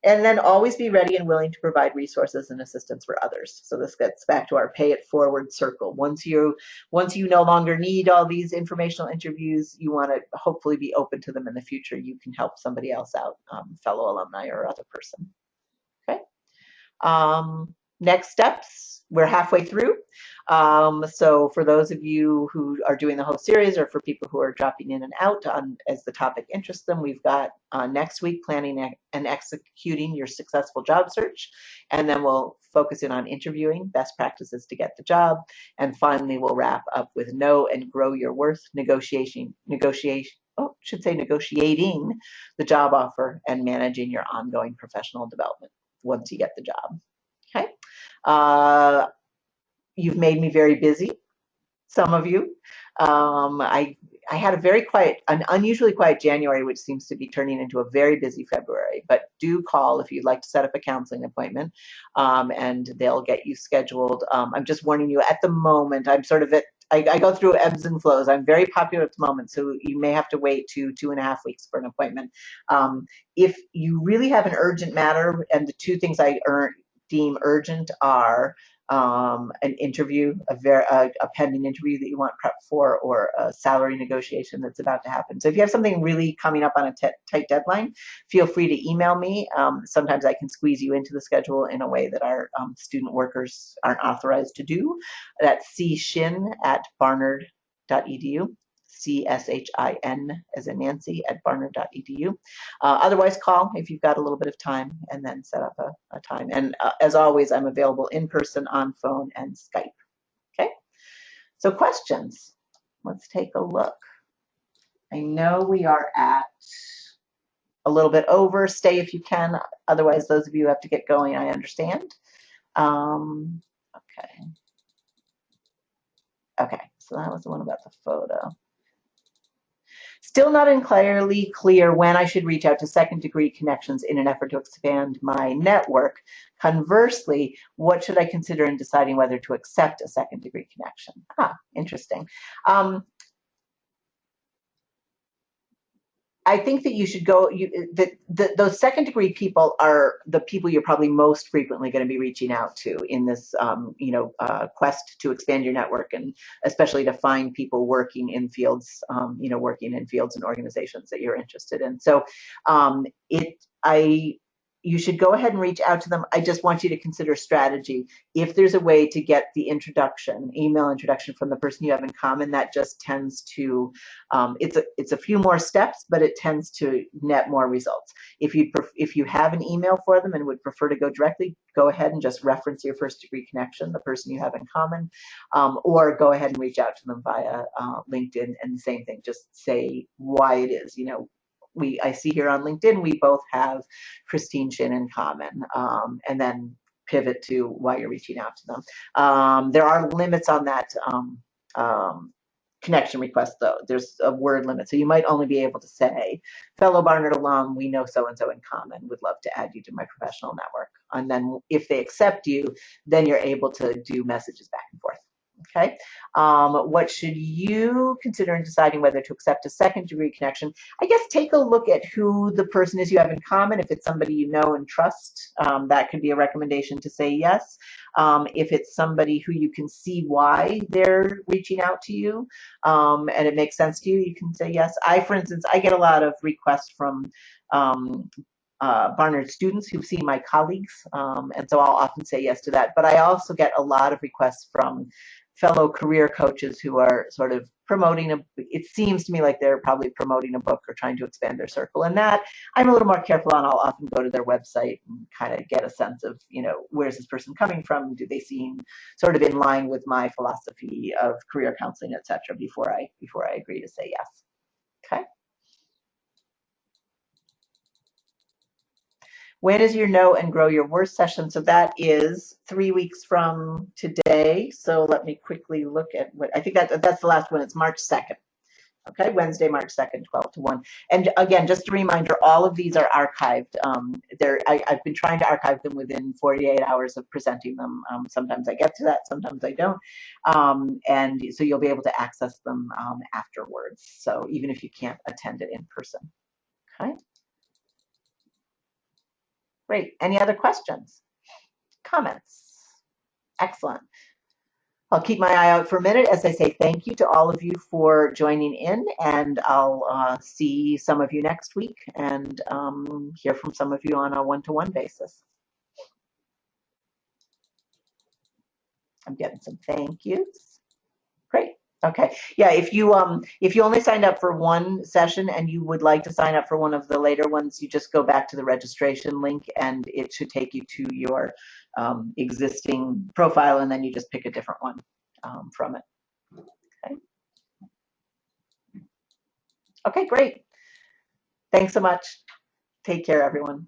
And then always be ready and willing to provide resources and assistance for others. So this gets back to our pay it forward circle. Once you no longer need all these informational interviews, you want to hopefully be open to them in the future. You can help somebody else out, fellow alumni or other person. Okay. Next steps, we're halfway through. So for those of you who are doing the whole series, or for people who are dropping in and out as the topic interests them, we've got next week planning and executing your successful job search. And then we'll focus in on interviewing, best practices to get the job. And finally, we'll wrap up with know and grow your worth, negotiating the job offer and managing your ongoing professional development once you get the job. Okay. You've made me very busy, some of you. I had an unusually quiet January, which seems to be turning into a very busy February. But do call if you'd like to set up a counseling appointment, and they'll get you scheduled. I'm just warning you, at the moment, I'm sort of I go through ebbs and flows. I'm very popular at the moment, so you may have to wait 2.5 weeks for an appointment. If you really have an urgent matter, and the two things I deem urgent are an interview, a pending interview that you want prep for, or a salary negotiation that's about to happen. So if you have something really coming up on a tight deadline, feel free to email me. Sometimes I can squeeze you into the schedule in a way that our student workers aren't authorized to do. That's cshin@barnard.edu. CSHIN as in Nancy at Barnard.edu. Otherwise, call if you've got a little bit of time, and then set up a time. And as always, I'm available in person, on phone, and Skype. Okay. So questions. Let's take a look. I know we are at a little bit over. Stay if you can. Otherwise, those of you who have to get going, I understand. Okay. Okay. So that was the one about the photo. Still not entirely clear when I should reach out to second-degree connections in an effort to expand my network. Conversely, what should I consider in deciding whether to accept a second-degree connection? Interesting. I think that you should go, those second-degree people are the people you're probably most frequently going to be reaching out to in this, quest to expand your network, and especially to find people working in fields, working in fields and organizations that you're interested in. So you should go ahead and reach out to them. I just want you to consider strategy. If there's a way to get the email introduction from the person you have in common, that just tends to, it's a few more steps, but it tends to net more results. If you have an email for them and would prefer to go directly, go ahead and just reference your first-degree connection, the person you have in common, or go ahead and reach out to them via LinkedIn, and the same thing, just say why it is, I see here on LinkedIn, we both have Christine Shin in common, and then pivot to why you're reaching out to them. There are limits on that connection request, though. There's a word limit, so you might only be able to say, fellow Barnard alum, we know so-and-so in common, would love to add you to my professional network. And then if they accept you, then you're able to do messages back and forth. Okay. What should you consider in deciding whether to accept a second degree connection? I guess take a look at who the person is you have in common. If it's somebody you know and trust, that could be a recommendation to say yes. If it's somebody who you can see why they're reaching out to you, and it makes sense to you, you can say yes. For instance, I get a lot of requests from um, Barnard students who've seen my colleagues, and so I'll often say yes to that. But I also get a lot of requests from fellow career coaches who are sort of promoting it seems to me like they're probably promoting a book or trying to expand their circle. And that I'm a little more careful on. I'll often go to their website and kind of get a sense of, where's this person coming from? Do they seem sort of in line with my philosophy of career counseling, et cetera, before I agree to say yes. Okay. When is your Know and Grow Your Worst session? So that is 3 weeks from today. So let me quickly look at what I think that's the last one. It's March 2nd. Okay, Wednesday, March 2nd, 12 to 1. And again, just a reminder, all of these are archived. I've been trying to archive them within 48 hours of presenting them. Sometimes I get to that, sometimes I don't. And so you'll be able to access them afterwards. So even if you can't attend it in person. Okay. Great. Any other questions? Comments? Excellent. I'll keep my eye out for a minute as I say thank you to all of you for joining in, and I'll see some of you next week and hear from some of you on a one-to-one basis. I'm getting some thank yous. Great. Okay. Yeah, if you only signed up for one session and you would like to sign up for one of the later ones, you just go back to the registration link and it should take you to your existing profile, and then you just pick a different one from it. Okay. Okay, great. Thanks so much. Take care, everyone.